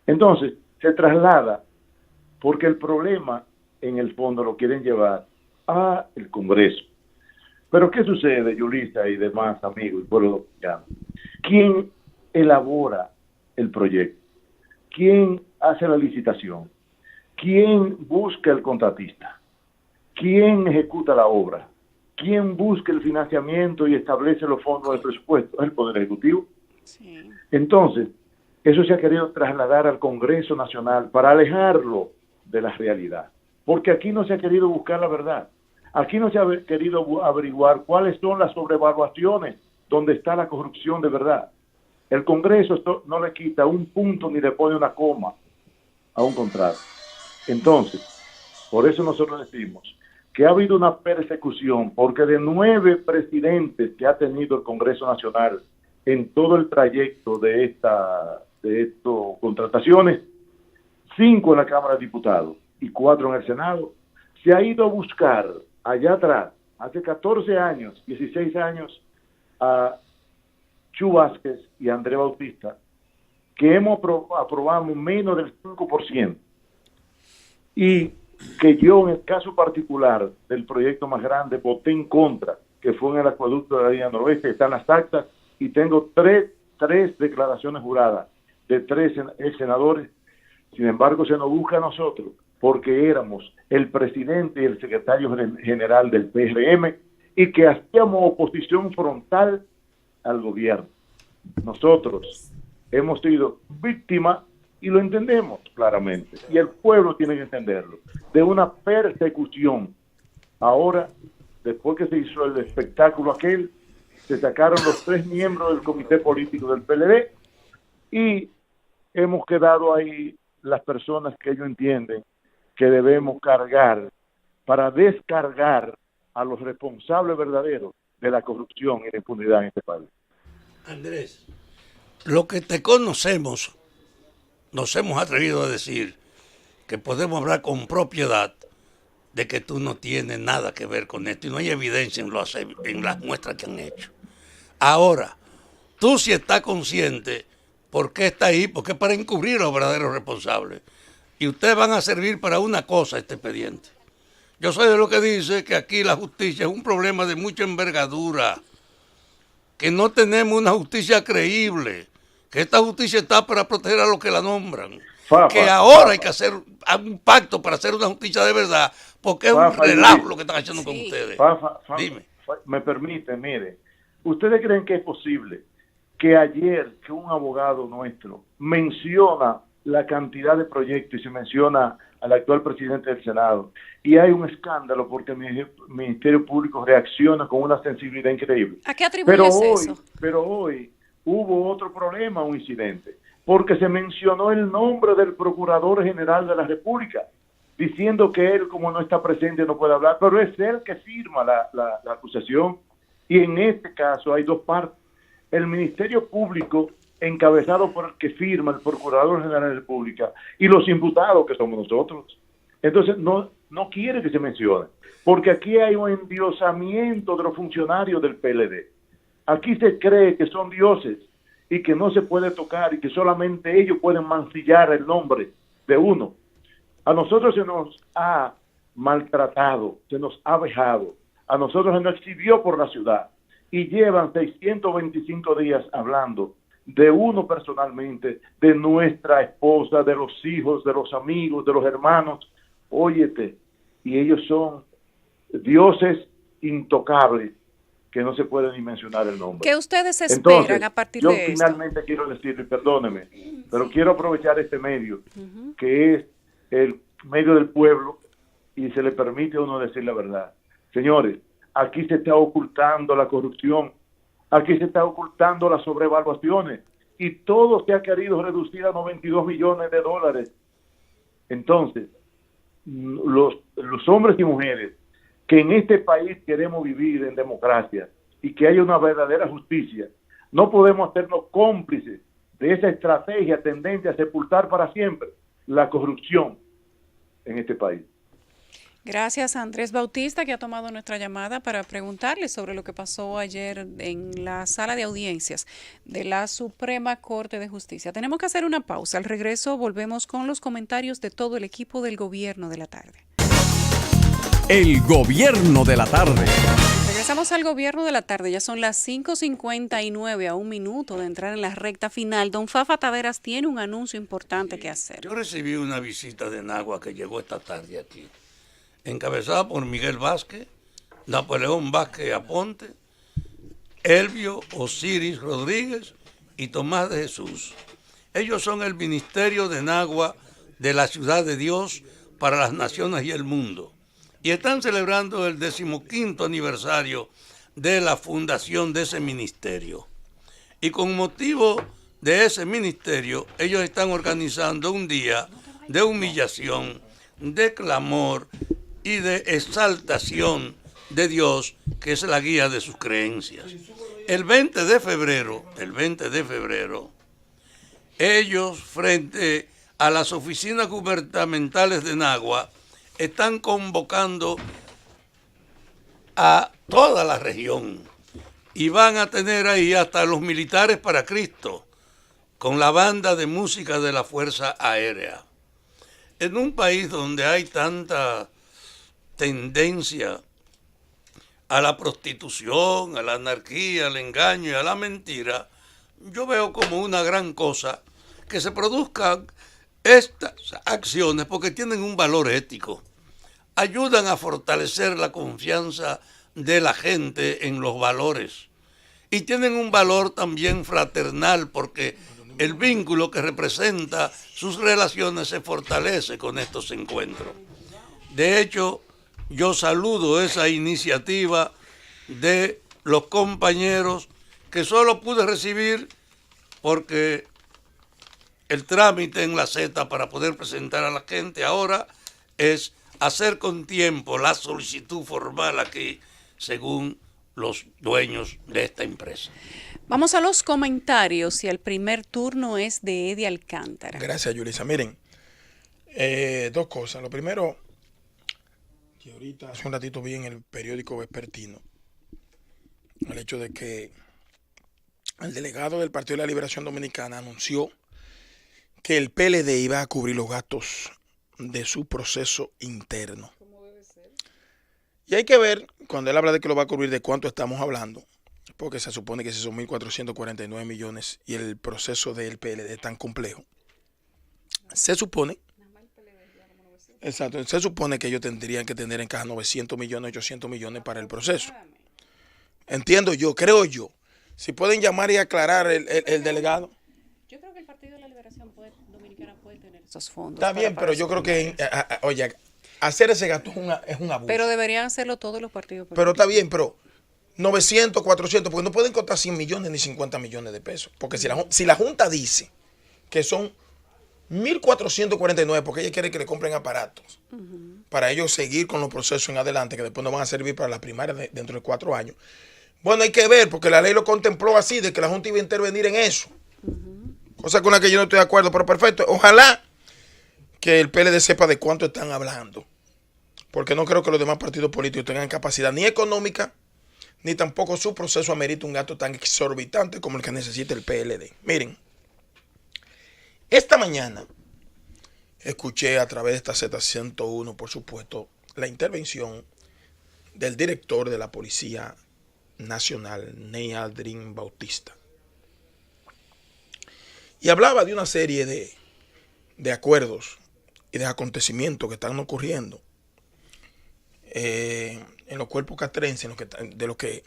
Entonces, se traslada porque el problema, en el fondo, lo quieren llevar a el Congreso. Pero ¿qué sucede, Yulisa y demás amigos y pueblo dominicano? ¿Quién elabora el proyecto? ¿Quién hace la licitación? ¿Quién busca el contratista? ¿Quién ejecuta la obra? ¿Quién busca el financiamiento y establece los fondos del presupuesto? ¿Es el Poder Ejecutivo? Sí. Entonces, eso se ha querido trasladar al Congreso Nacional para alejarlo de la realidad. Porque aquí no se ha querido buscar la verdad. Aquí no se ha querido averiguar cuáles son las sobrevaluaciones donde está la corrupción de verdad. El Congreso no le quita un punto ni le pone una coma a un contrato. Entonces, por eso nosotros decimos que ha habido una persecución, porque de 9 presidentes que ha tenido el Congreso Nacional en todo el trayecto de estas contrataciones, 5 en la Cámara de Diputados y 4 en el Senado, se ha ido a buscar allá atrás, hace 14 años, 16 años, a Chu Vázquez y Andrés Bautista, que hemos aprobado menos del 5%, y que yo en el caso particular del proyecto más grande voté en contra, que fue en el acueducto de la línea noroeste, están las actas, y tengo tres declaraciones juradas de 3 senadores. Sin embargo, se nos busca a nosotros, porque éramos el presidente y el secretario general del PRM, y que hacíamos oposición frontal al gobierno. Nosotros hemos sido víctimas, y lo entendemos claramente, y el pueblo tiene que entenderlo, de una persecución. Ahora, después que se hizo el espectáculo aquel, se sacaron los 3 miembros del comité político del PLD, y hemos quedado ahí las personas que ellos entienden que debemos cargar para descargar a los responsables verdaderos de la corrupción y la impunidad en este país. Andrés, lo que te conocemos, nos hemos atrevido a decir que podemos hablar con propiedad de que tú no tienes nada que ver con esto, y no hay evidencia en las muestras que han hecho. Ahora, tú sí estás consciente por qué está ahí, porque es para encubrir a los verdaderos responsables. Y ustedes van a servir para una cosa este expediente. Yo soy de lo que dice que aquí la justicia es un problema de mucha envergadura, que no tenemos una justicia creíble, que esta justicia está para proteger a los que la nombran, que ahora hay que hacer un pacto para hacer una justicia de verdad, porque es un relajo lo que están haciendo con ustedes. Dime. Me permite, mire, ¿ustedes creen que es posible que ayer que un abogado nuestro menciona la cantidad de proyectos y se menciona al actual presidente del Senado, y hay un escándalo porque el Ministerio Público reacciona con una sensibilidad increíble? ¿A qué atribuyes eso? Pero hoy hubo otro problema, un incidente, porque se mencionó el nombre del Procurador General de la República, diciendo que él, como no está presente, no puede hablar, pero es él que firma la acusación, y en este caso hay 2 partes. el Ministerio Público encabezado por el que firma el Procurador General de la República y los imputados que somos nosotros. Entonces no quiere que se mencione, porque aquí hay un endiosamiento de los funcionarios del PLD. Aquí se cree que son dioses y que no se puede tocar y que solamente ellos pueden mancillar el nombre de uno. A nosotros se nos ha maltratado, se nos ha vejado, a nosotros se nos exhibió por la ciudad y llevan 625 días hablando de uno personalmente, de nuestra esposa, de los hijos, de los amigos, de los hermanos. Óyete, y ellos son dioses intocables que no se puede ni mencionar el nombre. ¿Qué ustedes esperan Entonces, a partir yo de esto? finalmente quiero decirle, perdóneme, pero quiero aprovechar este medio, que es el medio del pueblo, y se le permite a uno decir la verdad. Señores, aquí se está ocultando la corrupción, aquí se está ocultando las sobrevaluaciones, y todo se ha querido reducir a $92 millones. Entonces, los hombres y mujeres que en este país queremos vivir en democracia y que haya una verdadera justicia, no podemos hacernos cómplices de esa estrategia tendente a sepultar para siempre la corrupción en este país. Gracias a Andrés Bautista, que ha tomado nuestra llamada para preguntarle sobre lo que pasó ayer en la sala de audiencias de la Suprema Corte de Justicia. Tenemos que hacer una pausa. Al regreso volvemos con los comentarios de todo el equipo del Gobierno de la Tarde. El Gobierno de la Tarde. Regresamos al Gobierno de la Tarde. Ya son las 5:59, a un minuto de entrar en la recta final. Don Fafa Taveras tiene un anuncio importante que hacer. Yo recibí una visita de Nagua que llegó esta tarde aquí, encabezada por Miguel Vázquez, Napoleón Vázquez Aponte, Elvio Osiris Rodríguez y Tomás de Jesús. Ellos son el Ministerio de Nagua de la Ciudad de Dios para las Naciones y el Mundo. Y están celebrando el 15º aniversario de la fundación de ese ministerio. Y con motivo de ese ministerio, ellos están organizando un día de humillación, de clamor y de exaltación de Dios, que es la guía de sus creencias. El 20 de febrero, ellos, frente a las oficinas gubernamentales de Nagua, están convocando a toda la región y van a tener ahí hasta los militares para Cristo, con la banda de música de la Fuerza Aérea. En un país donde hay tanta tendencia a la prostitución, a la anarquía, al engaño y a la mentira, yo veo como una gran cosa que se produzcan estas acciones porque tienen un valor ético, ayudan a fortalecer la confianza de la gente en los valores y tienen un valor también fraternal porque el vínculo que representa sus relaciones se fortalece con estos encuentros. De hecho, yo saludo esa iniciativa de los compañeros que solo pude recibir porque el trámite en la Z para poder presentar a la gente ahora es hacer con tiempo la solicitud formal aquí, según los dueños de esta empresa. Vamos a los comentarios y el primer turno es de Eddie Alcántara. Gracias, Yulisa. Miren, dos cosas. Lo primero, que ahorita hace un ratito vi en el periódico vespertino el hecho de que el delegado del Partido de la Liberación Dominicana anunció que el PLD iba a cubrir los gastos de su proceso interno. Y hay que ver, cuando él habla de que lo va a cubrir, de cuánto estamos hablando, porque se supone que si son 1.449 millones y el proceso del PLD es tan complejo, se supone, exacto, se supone que ellos tendrían que tener en caja 900 millones, 800 millones para el proceso. Entiendo yo, creo yo. Si pueden llamar y aclarar el delegado. Yo creo que el Partido de la Liberación Dominicana puede tener esos fondos. Está bien, pero yo creo que, oye, hacer ese gasto es un abuso. Pero deberían hacerlo todos los partidos políticos. Pero está bien, pero 900, 400, porque no pueden costar 100 millones ni 50 millones de pesos. Porque si la Junta dice que son 1.449, porque ella quiere que le compren aparatos para ellos seguir con los procesos en adelante, que después no van a servir para las primarias dentro de 4 años. Bueno, hay que ver, porque la ley lo contempló así, de que la Junta iba a intervenir en eso. Cosa con la que yo no estoy de acuerdo, pero perfecto. Ojalá que el PLD sepa de cuánto están hablando, porque no creo que los demás partidos políticos tengan capacidad ni económica, ni tampoco su proceso amerita un gasto tan exorbitante como el que necesita el PLD. Miren, esta mañana escuché a través de esta Z101, por supuesto, la intervención del director de la Policía Nacional, Nealdrin Bautista. Y hablaba de una serie de acuerdos y de acontecimientos que están ocurriendo en los cuerpos castrenses, de lo que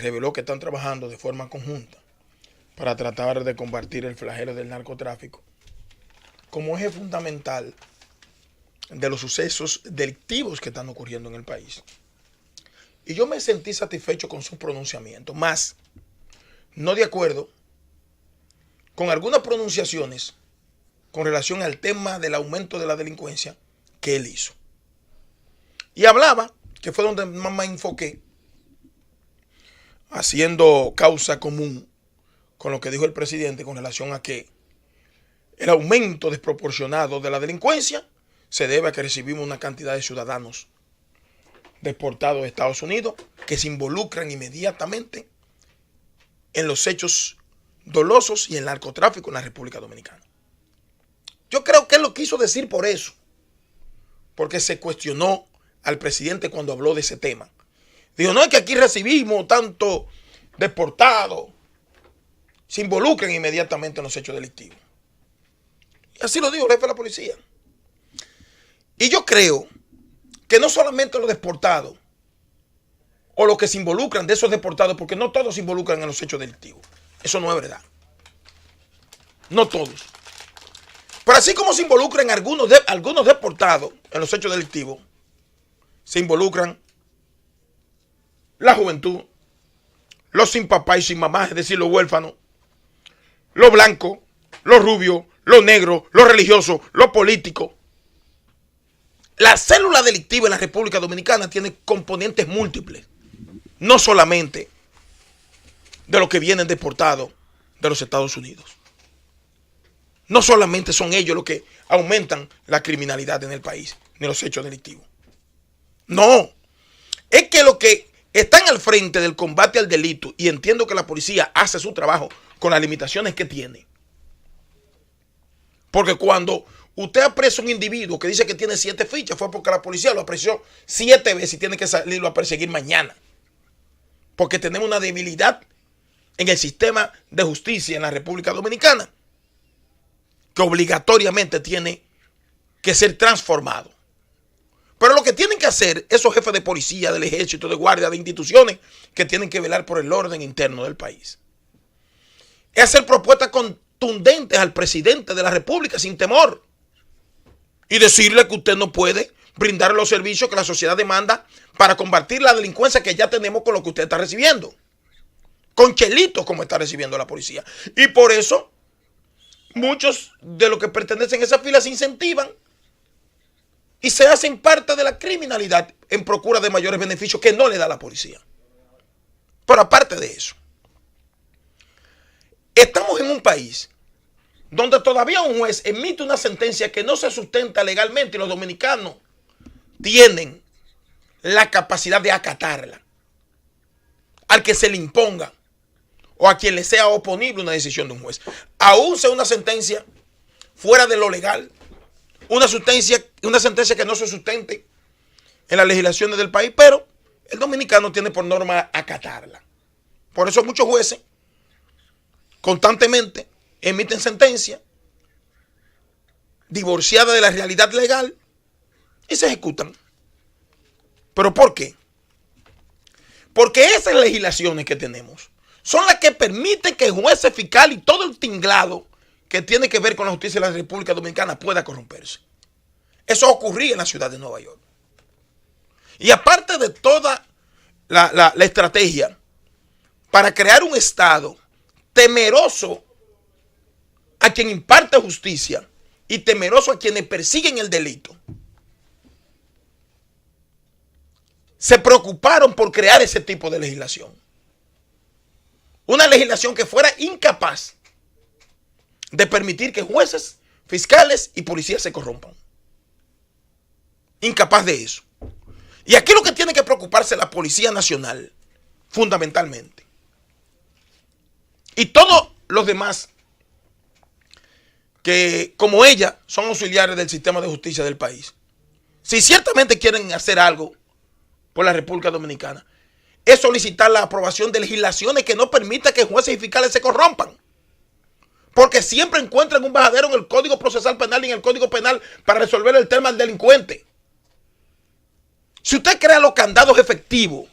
reveló que están trabajando de forma conjunta para tratar de combatir el flagelo del narcotráfico como eje fundamental de los sucesos delictivos que están ocurriendo en el país. Y yo me sentí satisfecho con su pronunciamiento, más no de acuerdo con algunas pronunciaciones con relación al tema del aumento de la delincuencia que él hizo. Y hablaba, que fue donde más me enfoqué, haciendo causa común con lo que dijo el presidente con relación a que el aumento desproporcionado de la delincuencia se debe a que recibimos una cantidad de ciudadanos deportados de Estados Unidos que se involucran inmediatamente en los hechos dolosos y el narcotráfico en la República Dominicana. Yo creo que él lo quiso decir por eso, porque se cuestionó al presidente cuando habló de ese tema. Dijo, no es que aquí recibimos tanto deportados, se involucran inmediatamente en los hechos delictivos. Y así lo dijo el jefe de la policía. Y yo creo que no solamente los deportados o los que se involucran de esos deportados, porque no todos se involucran en los hechos delictivos. Eso no es verdad. No todos. Pero así como se involucran algunos deportados en los hechos delictivos, se involucran la juventud, los sin papá y sin mamá, es decir, los huérfanos, los blancos, los rubios, los negros, los religiosos, los políticos. La célula delictiva en la República Dominicana tiene componentes múltiples, no solamente de los que vienen deportados de los Estados Unidos. No solamente son ellos los que aumentan la criminalidad en el país, ni los hechos delictivos. No, es que los que están al frente del combate al delito, y entiendo que la policía hace su trabajo con las limitaciones que tiene. Porque cuando usted apresa a un individuo que dice que tiene 7 fichas, fue porque la policía lo apreció 7 veces y tiene que salirlo a perseguir mañana. Porque tenemos una debilidad en el sistema de justicia en la República Dominicana que obligatoriamente tiene que ser transformado. Pero lo que tienen que hacer esos jefes de policía, del ejército, de guardia, de instituciones que tienen que velar por el orden interno del país, es hacer propuestas contundentes al presidente de la República sin temor y decirle que usted no puede brindar los servicios que la sociedad demanda para combatir la delincuencia que ya tenemos con lo que usted está recibiendo, con chelitos como está recibiendo la policía. Y por eso muchos de los que pertenecen a esa fila se incentivan y se hacen parte de la criminalidad en procura de mayores beneficios que no le da la policía. Pero aparte de eso, estamos en un país donde todavía un juez emite una sentencia que no se sustenta legalmente y los dominicanos tienen la capacidad de acatarla al que se le imponga o a quien le sea oponible una decisión de un juez. Aún sea una sentencia fuera de lo legal, una sentencia que no se sustente en las legislaciones del país, pero el dominicano tiene por norma acatarla. Por eso muchos jueces constantemente emiten sentencias divorciadas de la realidad legal y se ejecutan. ¿Pero por qué? Porque esas legislaciones que tenemos son las que permiten que el juez fiscal y todo el tinglado que tiene que ver con la justicia de la República Dominicana pueda corromperse. Eso ocurría en la ciudad de Nueva York. Y aparte de toda la estrategia para crear un Estado temeroso a quien imparte justicia y temeroso a quienes persiguen el delito, se preocuparon por crear ese tipo de legislación. Una legislación que fuera incapaz de permitir que jueces, fiscales y policías se corrompan. Incapaz de eso. Y aquí lo que tiene que preocuparse la Policía Nacional, fundamentalmente, y todos los demás que, como ella, son auxiliares del sistema de justicia del país, si ciertamente quieren hacer algo por la República Dominicana, es solicitar la aprobación de legislaciones que no permitan que jueces y fiscales se corrompan. Porque siempre encuentran un bajadero en el Código Procesal Penal y en el Código Penal para resolver el tema del delincuente. Si usted crea los candados efectivos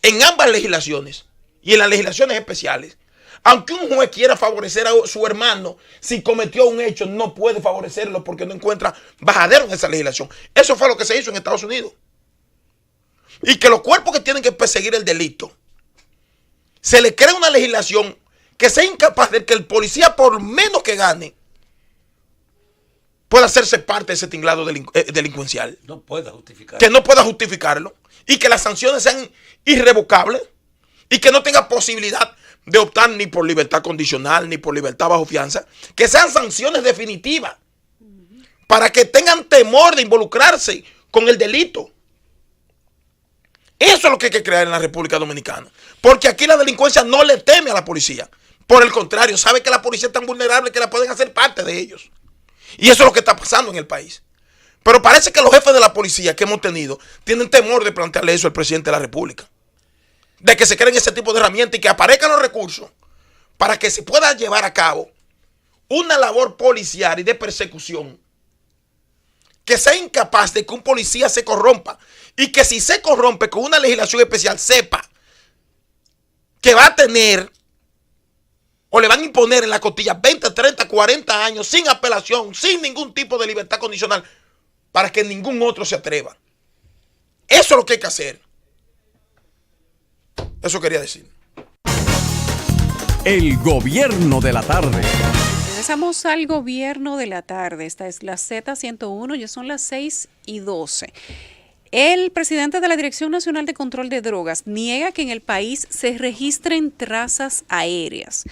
en ambas legislaciones y en las legislaciones especiales, aunque un juez quiera favorecer a su hermano, si cometió un hecho, no puede favorecerlo porque no encuentra bajadero en esa legislación. Eso fue lo que se hizo en Estados Unidos. Y que los cuerpos que tienen que perseguir el delito, se le crea una legislación que sea incapaz de que el policía, por menos que gane, pueda hacerse parte de ese tinglado delincuencial. No pueda justificarlo. Que no pueda justificarlo. Y que las sanciones sean irrevocables. Y que no tenga posibilidad de optar ni por libertad condicional, ni por libertad bajo fianza. Que sean sanciones definitivas. Para que tengan temor de involucrarse con el delito. Eso es lo que hay que crear en la República Dominicana. Porque aquí la delincuencia no le teme a la policía. Por el contrario, sabe que la policía es tan vulnerable que la pueden hacer parte de ellos. Y eso es lo que está pasando en el país. Pero parece que los jefes de la policía que hemos tenido tienen temor de plantearle eso al presidente de la República. De que se creen ese tipo de herramientas y que aparezcan los recursos para que se pueda llevar a cabo una labor policial y de persecución que sea incapaz de que un policía se corrompa y que si se corrompe con una legislación especial sepa que va a tener o le van a imponer en la costilla 20, 30, 40 años sin apelación, sin ningún tipo de libertad condicional, para que ningún otro se atreva. Eso es lo que hay que hacer. Eso quería decir. El gobierno de la tarde. Regresamos al gobierno de la tarde. Esta es la Z101, ya son las 6:12. El presidente de la Dirección Nacional de Control de Drogas niega que en el país se registren trazas aéreas.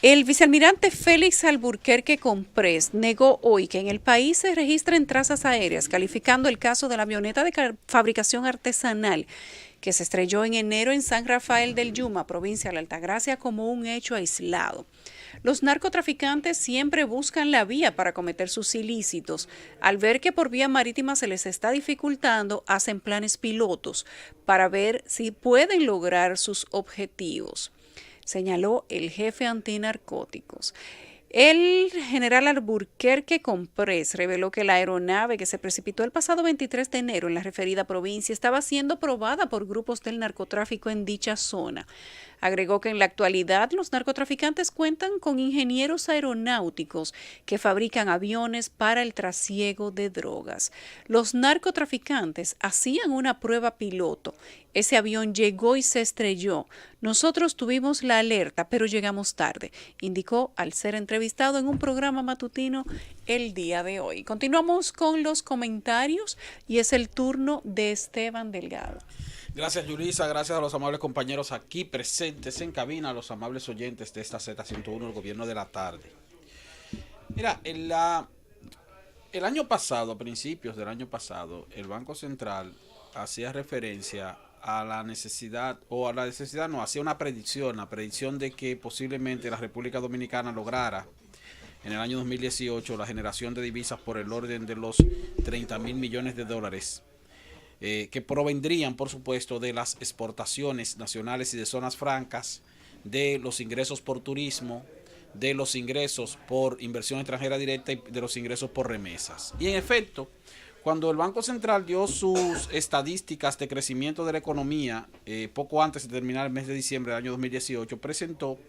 El vicealmirante Félix Alburquerque Comprés negó hoy que en el país se registren trazas aéreas, calificando el caso de la avioneta de fabricación artesanal que se estrelló en enero en San Rafael del Yuma, provincia de Altagracia, como un hecho aislado. Los narcotraficantes siempre buscan la vía para cometer sus ilícitos. Al ver que por vía marítima se les está dificultando, hacen planes pilotos para ver si pueden lograr sus objetivos, señaló el jefe antinarcóticos. El general Alburquerque Comprés reveló que la aeronave que se precipitó el pasado 23 de enero en la referida provincia estaba siendo probada por grupos del narcotráfico en dicha zona. Agregó que en la actualidad los narcotraficantes cuentan con ingenieros aeronáuticos que fabrican aviones para el trasiego de drogas. Los narcotraficantes hacían una prueba piloto. Ese avión llegó y se estrelló. Nosotros tuvimos la alerta, pero llegamos tarde, indicó al ser entrevistado en un programa matutino el día de hoy. Continuamos con los comentarios y es el turno de Esteban Delgado. Gracias, Yulisa. Gracias a los amables compañeros aquí presentes en cabina, a los amables oyentes de esta Z101, el gobierno de la tarde. Mira, el año pasado, a principios del año pasado, el Banco Central hacía referencia a la necesidad, hacía una predicción de que posiblemente la República Dominicana lograra en el año 2018 la generación de divisas por el orden de los 30,000 millones de dólares. Que provendrían, por supuesto, de las exportaciones nacionales y de zonas francas, de los ingresos por turismo, de los ingresos por inversión extranjera directa y de los ingresos por remesas. Y en efecto, cuando el Banco Central dio sus estadísticas de crecimiento de la economía, poco antes de terminar el mes de diciembre del año 2018, presentó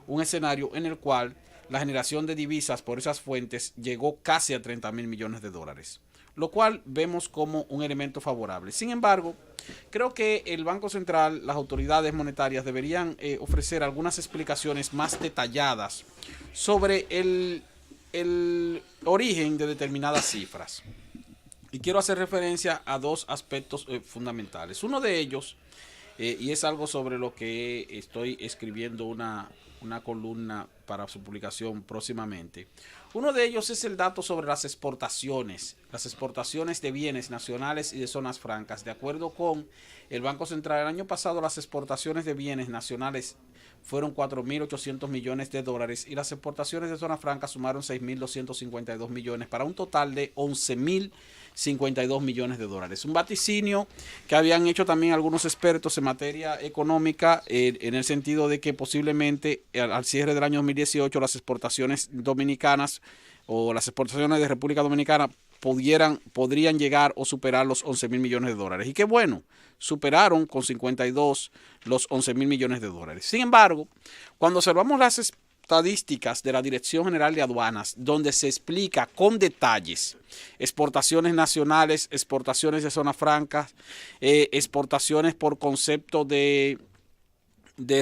un escenario en el cual la generación de divisas por esas fuentes llegó casi a 30,000 millones de dólares. Lo cual vemos como un elemento favorable. Sin embargo, creo que el Banco Central, las autoridades monetarias deberían ofrecer algunas explicaciones más detalladas sobre el origen de determinadas cifras. Y quiero hacer referencia a dos aspectos fundamentales. Uno de ellos, y es algo sobre lo que estoy escribiendo una columna para su publicación próximamente. Uno de ellos es el dato sobre las exportaciones de bienes nacionales y de zonas francas. De acuerdo con el Banco Central, el año pasado las exportaciones de bienes nacionales fueron 4.800 millones de dólares y las exportaciones de zona franca sumaron 6.252 millones para un total de 11.052 millones de dólares. Un vaticinio que habían hecho también algunos expertos en materia económica en el sentido de que posiblemente al cierre del año 2018 las exportaciones dominicanas o las exportaciones de República Dominicana podrían llegar o superar los 11.000 millones de dólares. Y qué bueno, superaron con 52 los 11.000 millones de dólares. Sin embargo, cuando observamos las estadísticas de la Dirección General de Aduanas, donde se explica con detalles exportaciones nacionales, exportaciones de zona franca, exportaciones por concepto de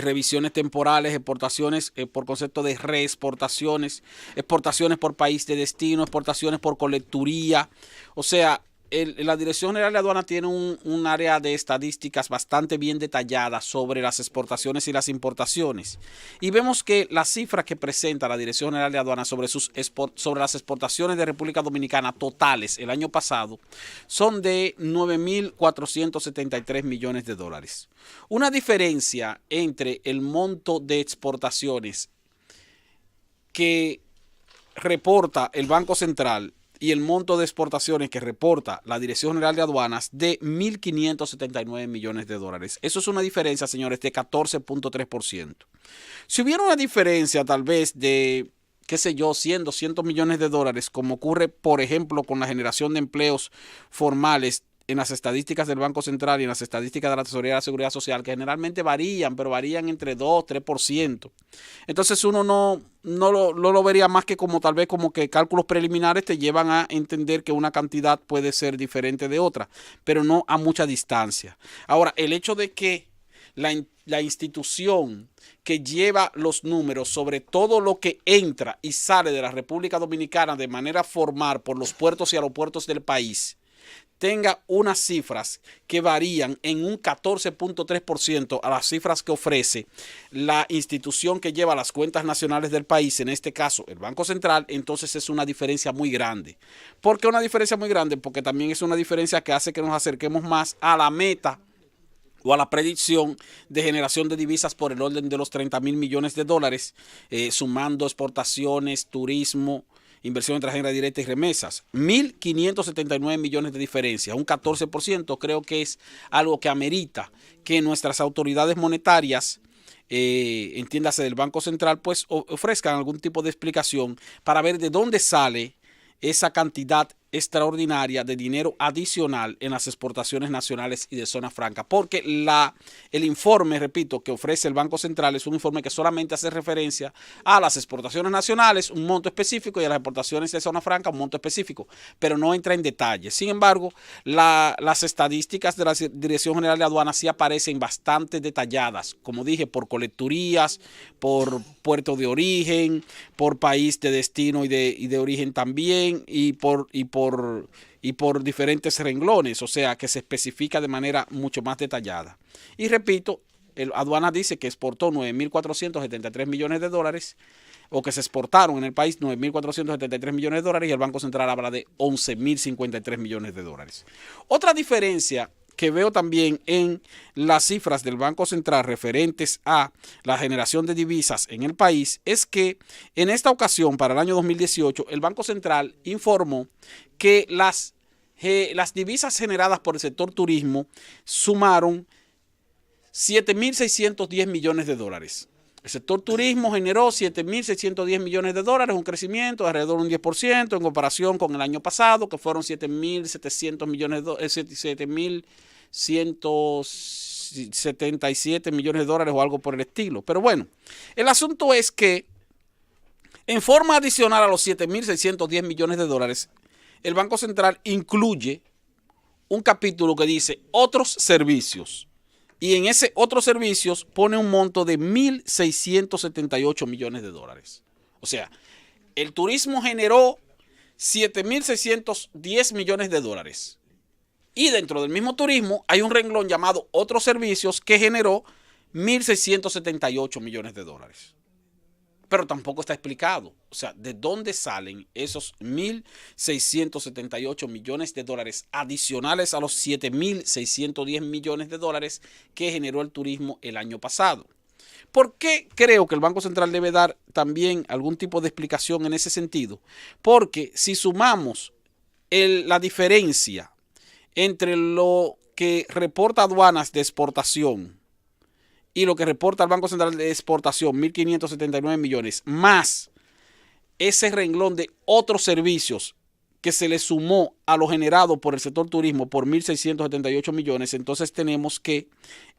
revisiones temporales, exportaciones por concepto de reexportaciones, exportaciones por país de destino, exportaciones por colecturía. O sea, la Dirección General de Aduanas tiene un área de estadísticas bastante bien detallada sobre las exportaciones y las importaciones. Y vemos que las cifras que presenta la Dirección General de Aduanas sobre las exportaciones de República Dominicana totales el año pasado son de 9.473 millones de dólares. Una diferencia entre el monto de exportaciones que reporta el Banco Central y el monto de exportaciones que reporta la Dirección General de Aduanas de 1.579 millones de dólares. Eso es una diferencia, señores, de 14.3%. Si hubiera una diferencia tal vez de, qué sé yo, 100, 200 millones de dólares, como ocurre, por ejemplo, con la generación de empleos formales en las estadísticas del Banco Central y en las estadísticas de la Tesorería de la Seguridad Social, que generalmente varían, pero varían entre 2, 3%. Entonces uno no lo vería más que como tal vez como que cálculos preliminares te llevan a entender que una cantidad puede ser diferente de otra, pero no a mucha distancia. Ahora, el hecho de que la institución que lleva los números sobre todo lo que entra y sale de la República Dominicana de manera formal por los puertos y aeropuertos del país, tenga unas cifras que varían en un 14.3% a las cifras que ofrece la institución que lleva las cuentas nacionales del país, en este caso el Banco Central, entonces es una diferencia muy grande. ¿Por qué una diferencia muy grande? Porque también es una diferencia que hace que nos acerquemos más a la meta o a la predicción de generación de divisas por el orden de los 30.000 millones de dólares, sumando exportaciones, turismo, inversión extranjera directa y remesas. 1.579 millones de diferencia, un 14%, creo que es algo que amerita que nuestras autoridades monetarias, entiéndase del Banco Central, pues ofrezcan algún tipo de explicación para ver de dónde sale esa cantidad extraordinaria de dinero adicional en las exportaciones nacionales y de zona franca, porque el informe, repito, que ofrece el Banco Central es un informe que solamente hace referencia a las exportaciones nacionales, un monto específico, y a las exportaciones de zona franca, un monto específico, pero no entra en detalle. Sin embargo, las estadísticas de la Dirección General de Aduanas sí aparecen bastante detalladas, como dije, por colecturías, por puerto de origen, por país de destino y de origen también, y por diferentes renglones, o sea que se especifica de manera mucho más detallada. Y repito, el Aduana dice que exportó 9.473 millones de dólares, o que se exportaron en el país 9.473 millones de dólares, y el Banco Central habla de 11.053 millones de dólares. Otra diferencia que veo también en las cifras del Banco Central referentes a la generación de divisas en el país es que en esta ocasión, para el año 2018, el Banco Central informó que las divisas generadas por el sector turismo sumaron 7.610 millones de dólares. El sector turismo generó 7.610 millones de dólares, un crecimiento de alrededor de un 10% en comparación con el año pasado, que fueron 7.700 millones de dólares, 7.177 millones de dólares o algo por el estilo. Pero bueno, el asunto es que en forma adicional a los 7.610 millones de dólares, el Banco Central incluye un capítulo que dice otros servicios. Y en ese otros servicios pone un monto de 1.678 millones de dólares. O sea, el turismo generó 7.610 millones de dólares. Y dentro del mismo turismo hay un renglón llamado otros servicios que generó 1.678 millones de dólares. Pero tampoco está explicado. O sea, ¿de dónde salen esos 1.678 millones de dólares adicionales a los 7.610 millones de dólares que generó el turismo el año pasado? ¿Por qué creo que el Banco Central debe dar también algún tipo de explicación en ese sentido? Porque si sumamos la diferencia entre lo que reporta aduanas de exportación y lo que reporta el Banco Central de Exportación, 1.579 millones, más ese renglón de otros servicios que se le sumó a lo generado por el sector turismo por 1.678 millones, entonces tenemos que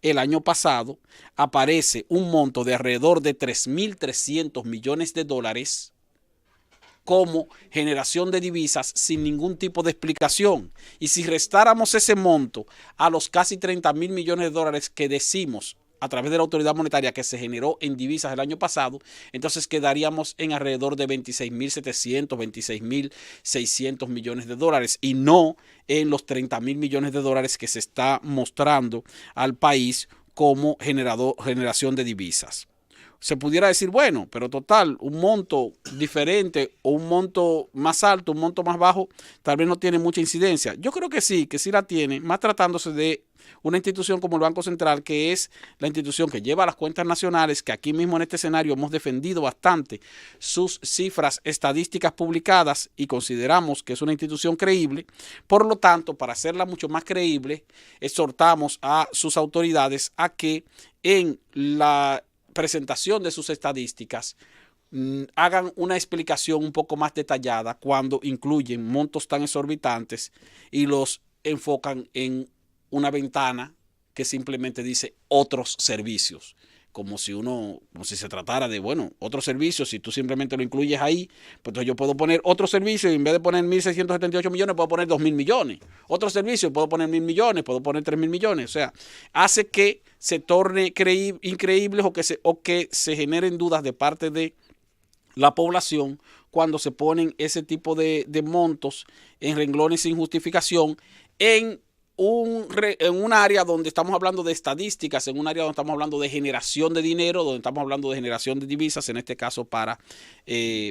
el año pasado aparece un monto de alrededor de 3.300 millones de dólares como generación de divisas sin ningún tipo de explicación. Y si restáramos ese monto a los casi 30.000 millones de dólares que decimos a través de la autoridad monetaria que se generó en divisas el año pasado, entonces quedaríamos en alrededor de 26.700, 26.600 millones de dólares y no en los 30.000 millones de dólares que se está mostrando al país como generación de divisas. Se pudiera decir, bueno, pero total, un monto diferente o un monto más alto, un monto más bajo, tal vez no tiene mucha incidencia. Yo creo que sí la tiene, más tratándose de una institución como el Banco Central, que es la institución que lleva las cuentas nacionales, que aquí mismo en este escenario hemos defendido bastante sus cifras estadísticas publicadas y consideramos que es una institución creíble. Por lo tanto, para hacerla mucho más creíble, exhortamos a sus autoridades a que en la presentación de sus estadísticas hagan una explicación un poco más detallada cuando incluyen montos tan exorbitantes y los enfocan en una ventana que simplemente dice otros servicios, como si se tratara de, bueno, otros servicios. Si tú simplemente lo incluyes ahí, pues entonces yo puedo poner otro servicio y en vez de poner 1.678 millones, puedo poner 2.000 millones. Otro servicio, puedo poner 1.000 millones, puedo poner 3.000 millones. O sea, hace que se torne increíble o que se generen dudas de parte de la población cuando se ponen ese tipo de montos en renglones sin justificación en un área donde estamos hablando de estadísticas, en un área donde estamos hablando de generación de dinero, donde estamos hablando de generación de divisas, en este caso para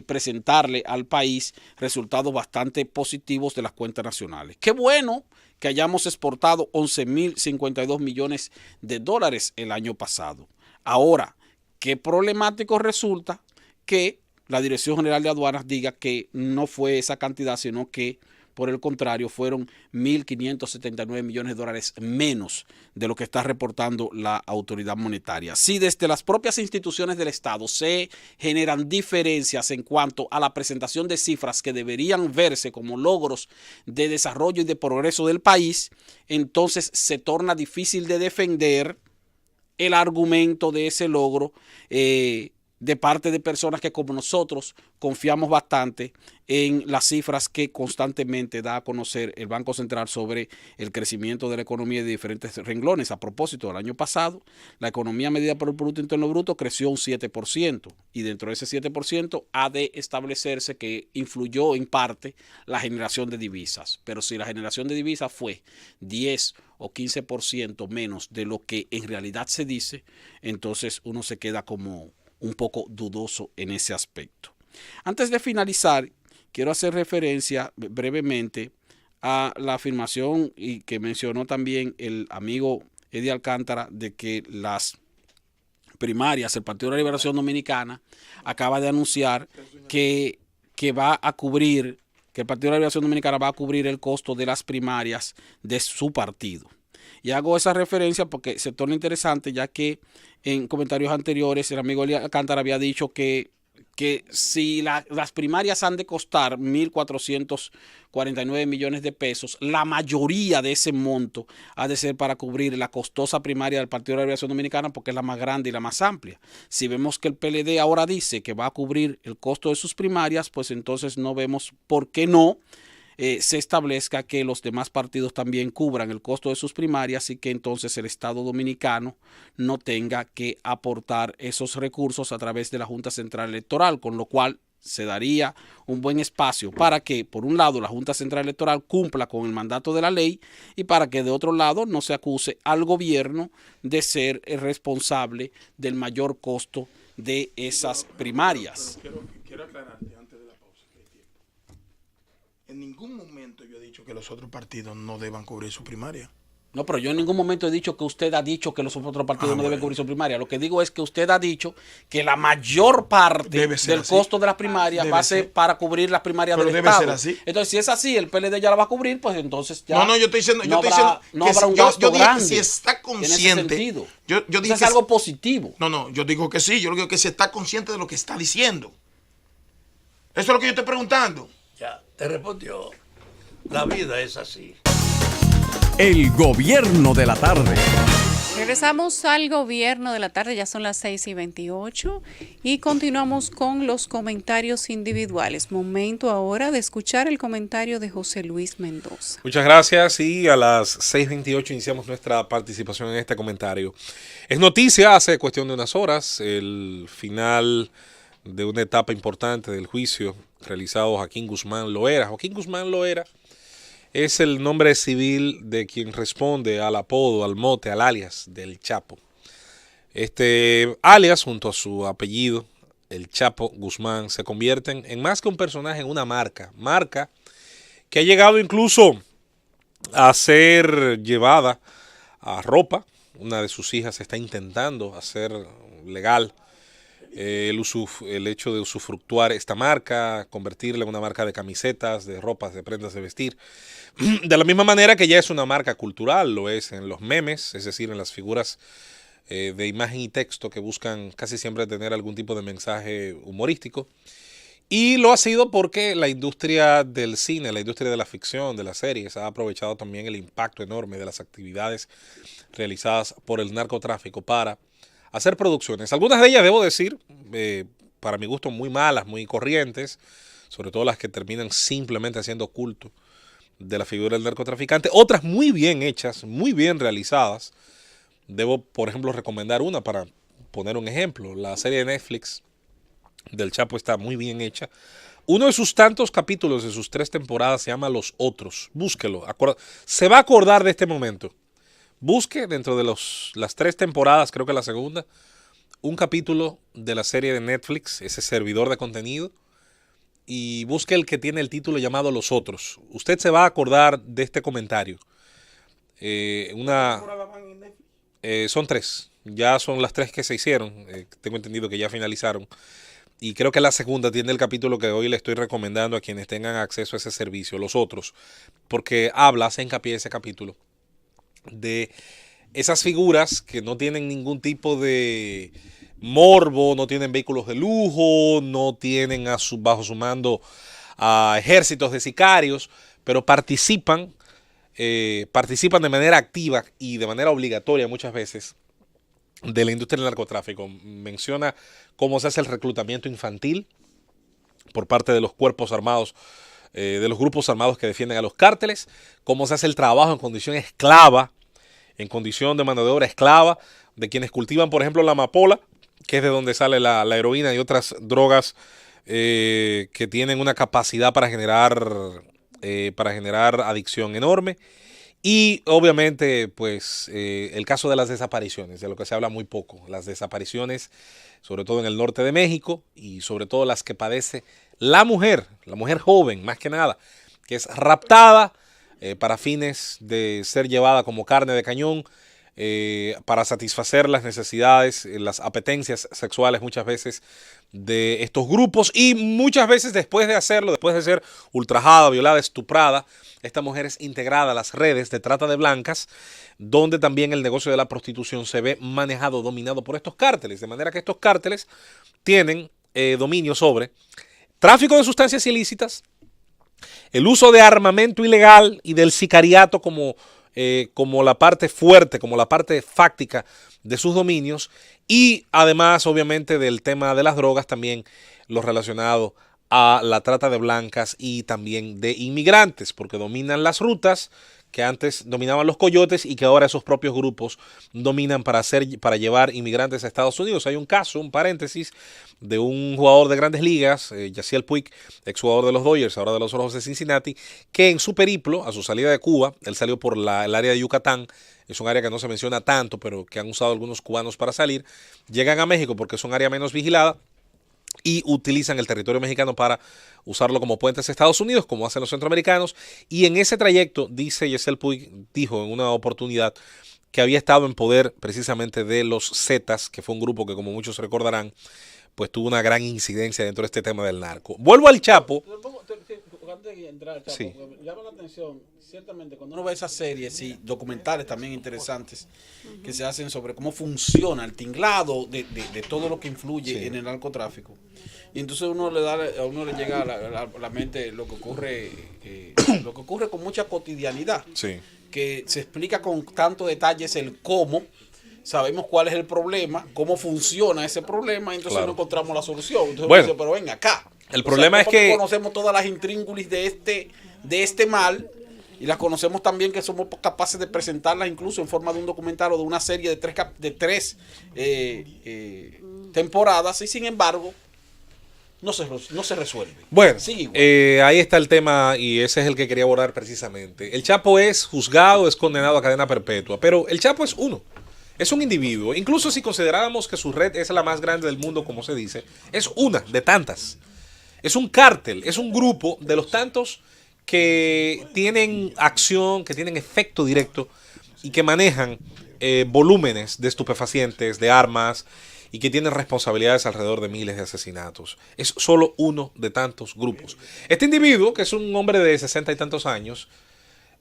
presentarle al país resultados bastante positivos de las cuentas nacionales. Qué bueno que hayamos exportado 11.052 millones de dólares el año pasado. Ahora, qué problemático resulta que la Dirección General de Aduanas diga que no fue esa cantidad, sino que por el contrario, fueron 1.579 millones de dólares menos de lo que está reportando la autoridad monetaria. Si desde las propias instituciones del Estado se generan diferencias en cuanto a la presentación de cifras que deberían verse como logros de desarrollo y de progreso del país, entonces se torna difícil de defender el argumento de ese logro de parte de personas que como nosotros confiamos bastante en las cifras que constantemente da a conocer el Banco Central sobre el crecimiento de la economía de diferentes renglones. A propósito, del año pasado, la economía medida por el Producto Interno Bruto creció un 7% y dentro de ese 7% ha de establecerse que influyó en parte la generación de divisas. Pero si la generación de divisas fue 10 o 15% menos de lo que en realidad se dice, entonces uno se queda como un poco dudoso en ese aspecto. Antes de finalizar, quiero hacer referencia brevemente a la afirmación y que mencionó también el amigo Eddie Alcántara de que las primarias, el Partido de la Liberación Dominicana acaba de anunciar que va a cubrir, que el Partido de la Liberación Dominicana va a cubrir el costo de las primarias de su partido. Y hago esa referencia porque se torna interesante, ya que en comentarios anteriores el amigo Eddie Alcántara había dicho que si las primarias han de costar 1.449 millones de pesos, la mayoría de ese monto ha de ser para cubrir la costosa primaria del Partido de la Liberación Dominicana porque es la más grande y la más amplia. Si vemos que el PLD ahora dice que va a cubrir el costo de sus primarias, pues entonces no vemos por qué no se establezca que los demás partidos también cubran el costo de sus primarias y que entonces el Estado Dominicano no tenga que aportar esos recursos a través de la Junta Central Electoral, con lo cual se daría un buen espacio para que, por un lado, la Junta Central Electoral cumpla con el mandato de la ley y para que, de otro lado, no se acuse al gobierno de ser el responsable del mayor costo de esas primarias. Quiero aclararte antes de la pausa que hay tiempo. En ningún momento yo he dicho que los otros partidos no deban cubrir su primaria. No, pero yo en ningún momento he dicho que usted ha dicho que los otros partidos no deben cubrir su primaria. Lo que digo es que usted ha dicho que la mayor parte del costo de las primarias va a ser para cubrir las primarias del Estado. Debe ser así. Entonces, si es así, el PLD ya la va a cubrir, pues entonces ya. No, yo estoy diciendo, no habrá un gasto grande. Si está consciente. Yo dije es algo positivo. No, yo digo que sí. Yo digo que si está consciente de lo que está diciendo. Eso es lo que yo estoy preguntando. Ya, te respondió. La vida es así. El gobierno de la tarde. Regresamos al gobierno de la tarde, ya son las 6:28 y continuamos con los comentarios individuales. Momento ahora de escuchar el comentario de José Luis Mendoza. Muchas gracias y a las 6:28 iniciamos nuestra participación en este comentario. Es noticia hace cuestión de unas horas el final de una etapa importante del juicio realizado Joaquín Guzmán Loera. Joaquín Guzmán Loera es el nombre civil de quien responde al apodo, al mote, al alias del Chapo. Este alias, junto a su apellido, el Chapo Guzmán, se convierten en más que un personaje, en una marca que ha llegado incluso a ser llevada a ropa. Una de sus hijas está intentando hacer legal el hecho de usufructuar esta marca, convertirla en una marca de camisetas, de ropas, de prendas de vestir. De la misma manera que ya es una marca cultural, lo es en los memes, es decir, en las figuras de imagen y texto que buscan casi siempre tener algún tipo de mensaje humorístico. Y lo ha sido porque la industria del cine, la industria de la ficción, de las series, ha aprovechado también el impacto enorme de las actividades realizadas por el narcotráfico para hacer producciones. Algunas de ellas, debo decir, para mi gusto, muy malas, muy corrientes, sobre todo las que terminan simplemente haciendo culto de la figura del narcotraficante. Otras muy bien hechas, muy bien realizadas. Debo, por ejemplo, recomendar una para poner un ejemplo. La serie de Netflix del Chapo está muy bien hecha. Uno de sus tantos capítulos de sus 3 temporadas se llama Los Otros. Búsquelo. Se va a acordar de este momento. Busque dentro de las 3 temporadas, creo que la segunda, un capítulo de la serie de Netflix, ese servidor de contenido, y busque el que tiene el título llamado Los Otros. Usted se va a acordar de este comentario. Son 3. Ya son las 3 que se hicieron. Tengo entendido que ya finalizaron. Y creo que la segunda tiene el capítulo que hoy le estoy recomendando a quienes tengan acceso a ese servicio, Los Otros, porque hace hincapié ese capítulo de esas figuras que no tienen ningún tipo de morbo, no tienen vehículos de lujo, no tienen bajo su mando a ejércitos de sicarios, pero participan de manera activa y de manera obligatoria muchas veces de la industria del narcotráfico. Menciona cómo se hace el reclutamiento infantil por parte de los cuerpos armados, de los grupos armados que defienden a los cárteles, cómo se hace el trabajo en condición esclava, en condición de mano de obra esclava, de quienes cultivan, por ejemplo, la amapola, que es de donde sale la heroína y otras drogas que tienen una capacidad para generar adicción enorme. Y obviamente, pues, el caso de las desapariciones, de lo que se habla muy poco. Las desapariciones, sobre todo en el norte de México, y sobre todo las que padece la mujer joven, más que nada, que es raptada para fines de ser llevada como carne de cañón, para satisfacer las necesidades, las apetencias sexuales muchas veces de estos grupos, y muchas veces después de hacerlo, después de ser ultrajada, violada, estuprada, esta mujer es integrada a las redes de trata de blancas, donde también el negocio de la prostitución se ve manejado, dominado por estos cárteles, de manera que estos cárteles tienen dominio sobre tráfico de sustancias ilícitas, el uso de armamento ilegal y del sicariato como la parte fuerte, como la parte fáctica de sus dominios, y además obviamente del tema de las drogas, también lo relacionado a la trata de blancas y también de inmigrantes, porque dominan las rutas que antes dominaban los coyotes y que ahora esos propios grupos dominan para llevar inmigrantes a Estados Unidos. Hay un caso, un paréntesis, de un jugador de Grandes Ligas, Yasiel Puig, exjugador de los Dodgers, ahora de los Rojos de Cincinnati, que en su periplo, a su salida de Cuba, él salió por el área de Yucatán, es un área que no se menciona tanto, pero que han usado algunos cubanos para salir, llegan a México porque es un área menos vigilada, y utilizan el territorio mexicano para usarlo como puentes a Estados Unidos, como hacen los centroamericanos. Y en ese trayecto, dice Yasiel Puig, dijo en una oportunidad que había estado en poder precisamente de los Zetas, que fue un grupo que, como muchos recordarán, pues tuvo una gran incidencia dentro de este tema del narco. Vuelvo al Chapo. Antes de entrar al Chapo, Sí. llama la atención, ciertamente, cuando uno ve esas series y documentales también interesantes que se hacen sobre cómo funciona el tinglado de todo lo que influye en el narcotráfico. Y entonces a uno le llega a la mente lo que ocurre con mucha cotidianidad, Sí. que se explica con tanto detalles el cómo. Sabemos cuál es el problema, cómo funciona ese problema, y entonces Claro. no encontramos la solución. Entonces Bueno, uno dice, pero ven acá. el problema es ¿cómo que conocemos todas las intríngulis de este mal, y las conocemos también, que somos capaces de presentarlas incluso en forma de un documental o de una serie de tres temporadas, y sin embargo no se resuelve. Bueno, Sigue igual. ahí está el tema y ese es el que quería abordar precisamente. El Chapo es juzgado, es condenado a cadena perpetua, pero el Chapo es uno. Es un individuo. Incluso si consideráramos que su red es la más grande del mundo, como se dice, es una de tantas. Es un cártel, es un grupo de los tantos que tienen acción, que tienen efecto directo y que manejan volúmenes de estupefacientes, de armas, y que tienen responsabilidades alrededor de miles de asesinatos. Es solo uno de tantos grupos. Este individuo, que es un hombre de 60 y tantos años,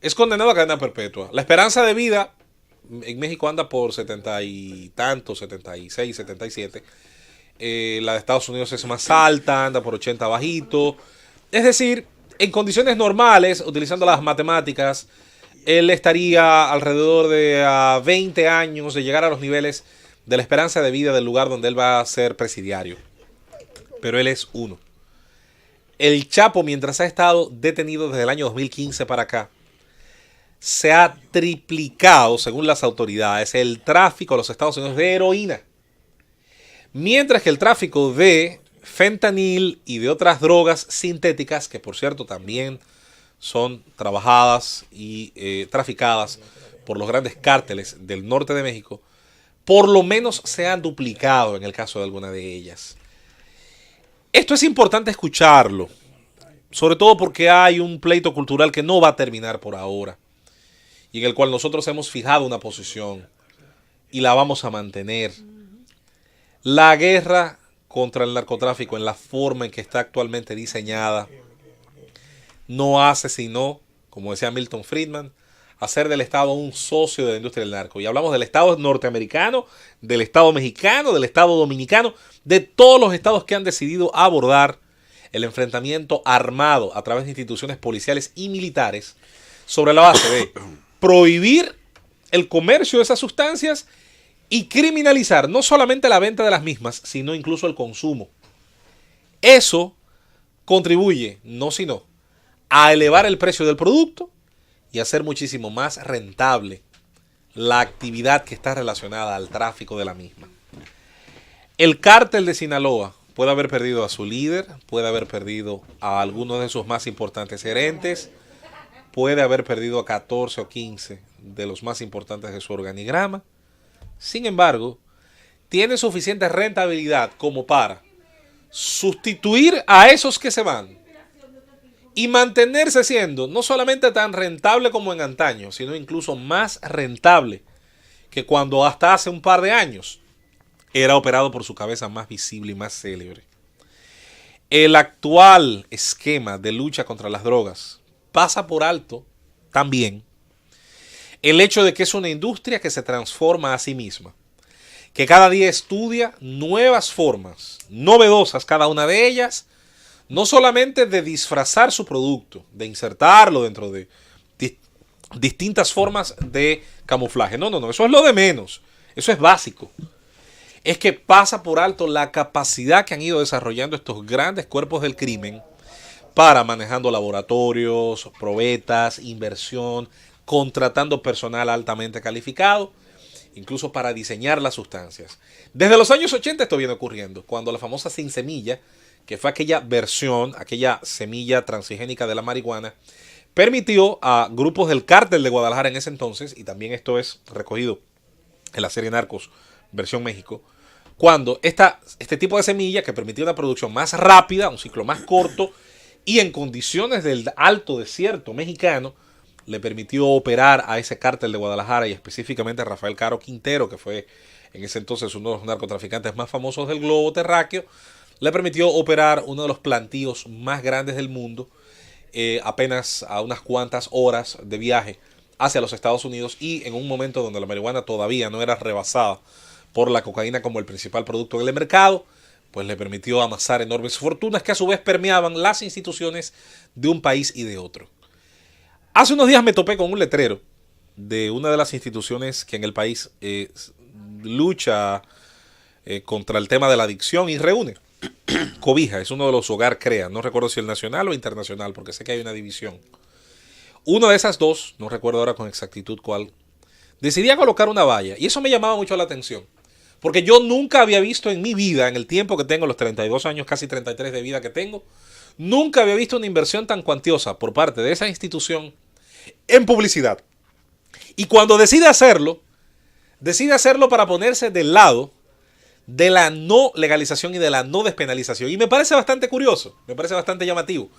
es condenado a cadena perpetua. La esperanza de vida en México anda por 70 y tantos, 76, 77. La de Estados Unidos es más alta, anda por 80 bajito. Es decir, en condiciones normales, utilizando las matemáticas, él estaría alrededor de 20 años de llegar a los niveles de la esperanza de vida del lugar donde él va a ser presidiario. Pero él es uno. El Chapo, mientras ha estado detenido desde el año 2015 para acá, se ha triplicado, según las autoridades, el tráfico a los Estados Unidos de heroína. Mientras que el tráfico de fentanil y de otras drogas sintéticas, que por cierto también son trabajadas y traficadas por los grandes cárteles del norte de México, por lo menos se han duplicado en el caso de alguna de ellas. Esto es importante escucharlo, sobre todo porque hay un pleito cultural que no va a terminar por ahora, y en el cual nosotros hemos fijado una posición y la vamos a mantener. La guerra contra el narcotráfico en la forma en que está actualmente diseñada no hace sino, como decía Milton Friedman, hacer del Estado un socio de la industria del narco. Y hablamos del Estado norteamericano, del Estado mexicano, del Estado dominicano, de todos los estados que han decidido abordar el enfrentamiento armado a través de instituciones policiales y militares sobre la base de prohibir el comercio de esas sustancias y criminalizar no solamente la venta de las mismas, sino incluso el consumo. Eso contribuye, no sino, a elevar el precio del producto y hacer muchísimo más rentable la actividad que está relacionada al tráfico de la misma. El cártel de Sinaloa puede haber perdido a su líder, puede haber perdido a algunos de sus más importantes gerentes, puede haber perdido a 14 o 15 de los más importantes de su organigrama. Sin embargo, tiene suficiente rentabilidad como para sustituir a esos que se van y mantenerse siendo no solamente tan rentable como en antaño, sino incluso más rentable que cuando hasta hace un par de años era operado por su cabeza más visible y más célebre. El actual esquema de lucha contra las drogas pasa por alto también el hecho de que es una industria que se transforma a sí misma, que cada día estudia nuevas formas, novedosas cada una de ellas, no solamente de disfrazar su producto, de insertarlo dentro de distintas formas de camuflaje. No, eso es lo de menos, eso es básico. Es que pasa por alto la capacidad que han ido desarrollando estos grandes cuerpos del crimen para manejando laboratorios, probetas, inversión, contratando personal altamente calificado, incluso para diseñar las sustancias. Desde los años 80 esto viene ocurriendo, cuando la famosa sin semilla, que fue aquella versión, aquella semilla transgénica de la marihuana, permitió a grupos del cártel de Guadalajara en ese entonces, y también esto es recogido en la serie Narcos, versión México, cuando este tipo de semilla que permitía una producción más rápida, un ciclo más corto, y en condiciones del alto desierto mexicano, le permitió operar a ese cártel de Guadalajara y específicamente a Rafael Caro Quintero, que fue en ese entonces uno de los narcotraficantes más famosos del globo terráqueo, le permitió operar uno de los plantíos más grandes del mundo, apenas a unas cuantas horas de viaje hacia los Estados Unidos, y en un momento donde la marihuana todavía no era rebasada por la cocaína como el principal producto del mercado, pues le permitió amasar enormes fortunas que a su vez permeaban las instituciones de un país y de otro. Hace unos días me topé con un letrero de una de las instituciones que en el país lucha contra el tema de la adicción y reúne. Cobija es uno de los Hogar Crea, no recuerdo si el nacional o internacional, porque sé que hay una división. Una de esas dos, no recuerdo ahora con exactitud cuál, decidía colocar una valla, y eso me llamaba mucho la atención, porque yo nunca había visto en mi vida, en el tiempo que tengo, los 32 años, casi 33 de vida que tengo, nunca había visto una inversión tan cuantiosa por parte de esa institución en publicidad. Y cuando decide hacerlo para ponerse del lado de la no legalización y de la no despenalización. Y me parece bastante curioso, me parece bastante llamativo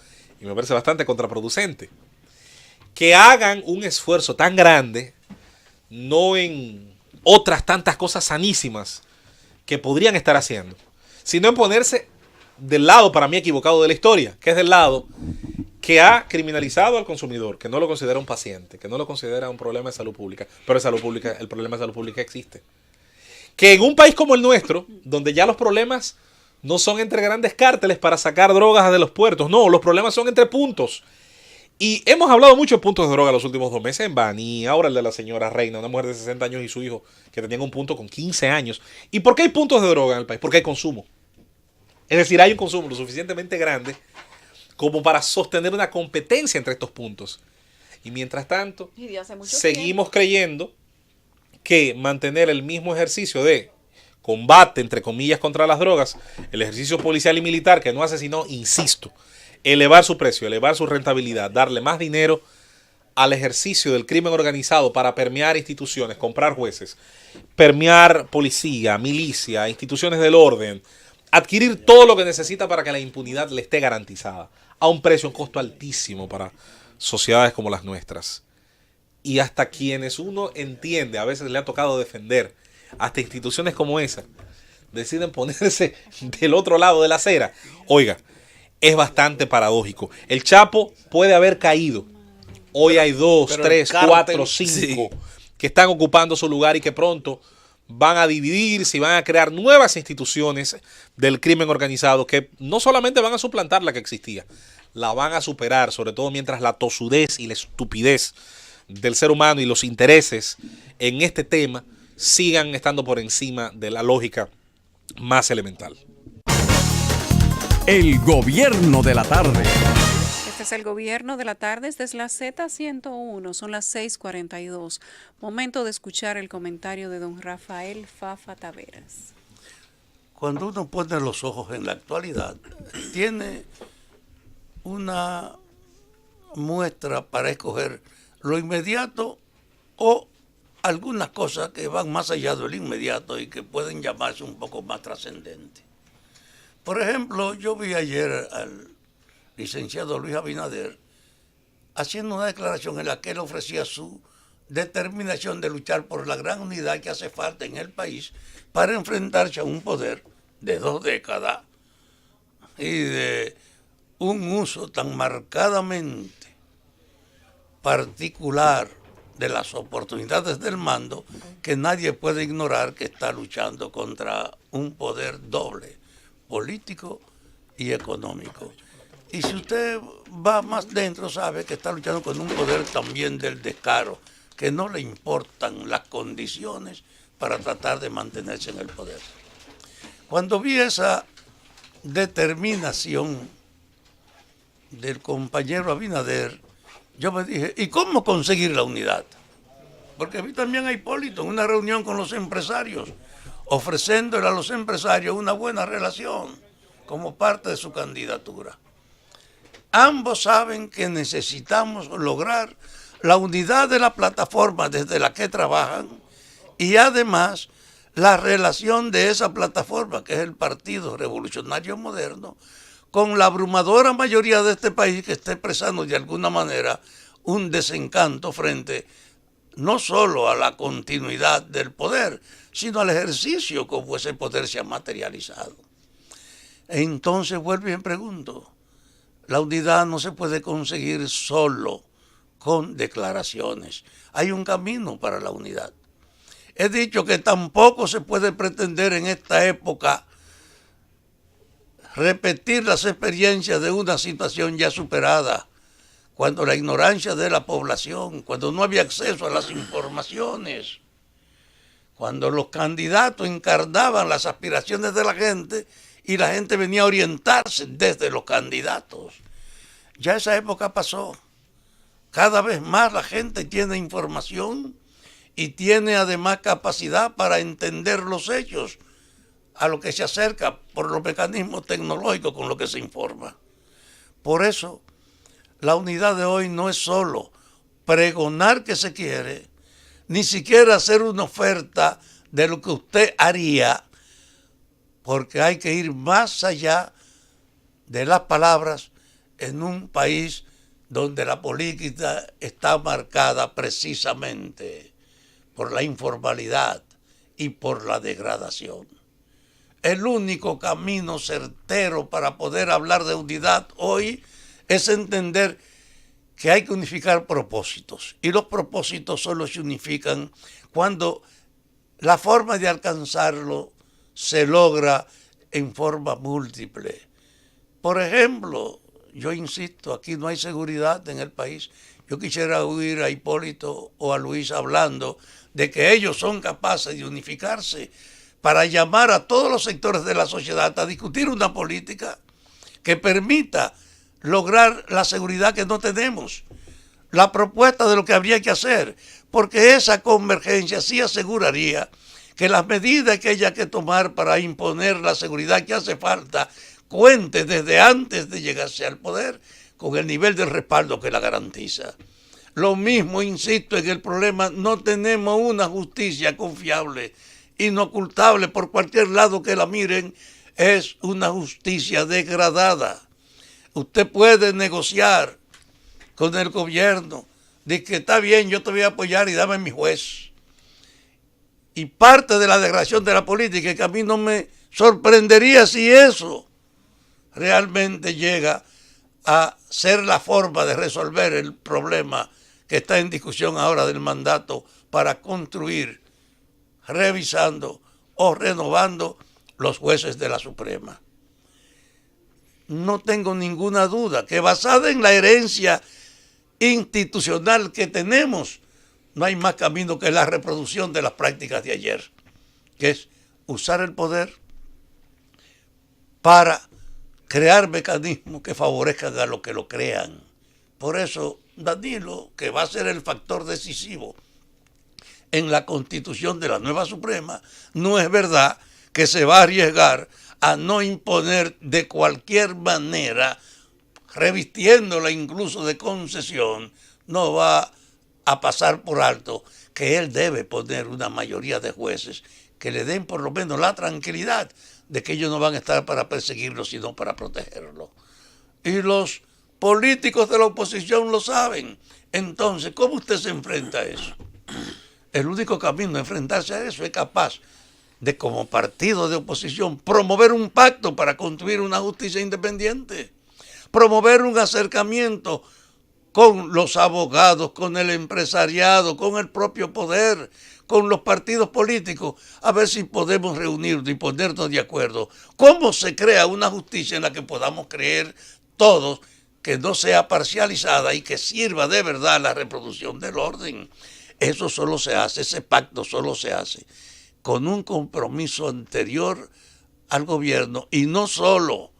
y me parece bastante contraproducente que hagan un esfuerzo tan grande, no en otras tantas cosas sanísimas que podrían estar haciendo, sino en ponerse del lado, para mí, equivocado de la historia, que es del lado que ha criminalizado al consumidor, que no lo considera un paciente, que no lo considera un problema de salud pública, pero el problema de salud pública existe. Que en un país como el nuestro, donde ya los problemas no son entre grandes cárteles para sacar drogas de los puertos, no, los problemas son entre puntos. Y hemos hablado mucho de puntos de droga los últimos 2 meses en Baní, ahora el de la señora Reina, una mujer de 60 años y su hijo que tenían un punto con 15 años. ¿Y por qué hay puntos de droga en el país? Porque hay consumo. Es decir, hay un consumo lo suficientemente grande como para sostener una competencia entre estos puntos. Y mientras tanto, seguimos creyendo que mantener el mismo ejercicio de combate, entre comillas, contra las drogas, el ejercicio policial y militar que no hace sino, insisto, elevar su precio, elevar su rentabilidad, darle más dinero al ejercicio del crimen organizado para permear instituciones, comprar jueces, permear policía, milicia, instituciones del orden, adquirir todo lo que necesita para que la impunidad le esté garantizada, a un precio, un costo altísimo para sociedades como las nuestras. Y hasta quienes uno entiende, a veces le ha tocado defender, hasta instituciones como esa, deciden ponerse del otro lado de la acera. Oiga, es bastante paradójico. El Chapo puede haber caído. Hoy hay 2, 3, 4, 5 que están ocupando su lugar y que pronto van a dividirse y van a crear nuevas instituciones del crimen organizado que no solamente van a suplantar la que existía, la van a superar, sobre todo mientras la tosudez y la estupidez del ser humano y los intereses en este tema sigan estando por encima de la lógica más elemental. El gobierno de la tarde. Este es el gobierno de la tarde desde la Z101, son las 6:42. Momento de escuchar el comentario de don Rafael Fafa Taveras. Cuando uno pone los ojos en la actualidad, tiene una muestra para escoger lo inmediato o algunas cosas que van más allá del inmediato y que pueden llamarse un poco más trascendentes. Por ejemplo, yo vi ayer al licenciado Luis Abinader haciendo una declaración en la que él ofrecía su determinación de luchar por la gran unidad que hace falta en el país para enfrentarse a un poder de 2 décadas y de un uso tan marcadamente particular de las oportunidades del mando que nadie puede ignorar que está luchando contra un poder doble, político y económico. Y si usted va más dentro, sabe que está luchando con un poder también del descaro, que no le importan las condiciones para tratar de mantenerse en el poder. Cuando vi esa determinación del compañero Abinader, yo me dije, ¿y cómo conseguir la unidad? Porque vi también a Hipólito en una reunión con los empresarios, ofreciéndole a los empresarios una buena relación como parte de su candidatura. Ambos saben que necesitamos lograr la unidad de la plataforma desde la que trabajan y además la relación de esa plataforma, que es el Partido Revolucionario Moderno, con la abrumadora mayoría de este país que está expresando de alguna manera un desencanto frente no solo a la continuidad del poder, sino al ejercicio como ese poder se ha materializado. Entonces vuelvo y me pregunto, la unidad no se puede conseguir solo con declaraciones. Hay un camino para la unidad. He dicho que tampoco se puede pretender en esta época repetir las experiencias de una situación ya superada, cuando la ignorancia de la población, cuando no había acceso a las informaciones, cuando los candidatos encarnaban las aspiraciones de la gente y la gente venía a orientarse desde los candidatos. Ya esa época pasó. Cada vez más la gente tiene información y tiene además capacidad para entender los hechos a lo que se acerca por los mecanismos tecnológicos con los que se informa. Por eso, la unidad de hoy no es solo pregonar que se quiere, ni siquiera hacer una oferta de lo que usted haría, porque hay que ir más allá de las palabras en un país donde la política está marcada precisamente por la informalidad y por la degradación. El único camino certero para poder hablar de unidad hoy es entender que hay que unificar propósitos. Y los propósitos solo se unifican cuando la forma de alcanzarlo se logra en forma múltiple. Por ejemplo, yo insisto, aquí no hay seguridad en el país. Yo quisiera oír a Hipólito o a Luis hablando de que ellos son capaces de unificarse para llamar a todos los sectores de la sociedad a discutir una política que permita lograr la seguridad que no tenemos, la propuesta de lo que habría que hacer, porque esa convergencia sí aseguraría que las medidas que haya que tomar para imponer la seguridad que hace falta cuente desde antes de llegarse al poder con el nivel de respaldo que la garantiza. Lo mismo, insisto, en el problema, no tenemos una justicia confiable, inocultable por cualquier lado que la miren, es una justicia degradada. Usted puede negociar con el gobierno de que está bien, yo te voy a apoyar y dame mi juez. Y parte de la degradación de la política, que a mí no me sorprendería si eso realmente llega a ser la forma de resolver el problema que está en discusión ahora del mandato para construir, revisando o renovando los jueces de la Suprema. No tengo ninguna duda que basada en la herencia institucional que tenemos, no hay más camino que la reproducción de las prácticas de ayer, que es usar el poder para crear mecanismos que favorezcan a los que lo crean. Por eso, Danilo, que va a ser el factor decisivo en la constitución de la nueva Suprema, no es verdad que se va a arriesgar a no imponer de cualquier manera, revistiéndola incluso de concesión, no va a pasar por alto que él debe poner una mayoría de jueces que le den por lo menos la tranquilidad de que ellos no van a estar para perseguirlo, sino para protegerlo. Y los políticos de la oposición lo saben. Entonces, ¿cómo usted se enfrenta a eso? El único camino de enfrentarse a eso es capaz de, como partido de oposición, promover un pacto para construir una justicia independiente, promover un acercamiento con los abogados, con el empresariado, con el propio poder, con los partidos políticos, a ver si podemos reunirnos y ponernos de acuerdo. ¿Cómo se crea una justicia en la que podamos creer todos, que no sea parcializada y que sirva de verdad a la reproducción del orden? Eso solo se hace, ese pacto solo se hace con un compromiso anterior al gobierno y no solo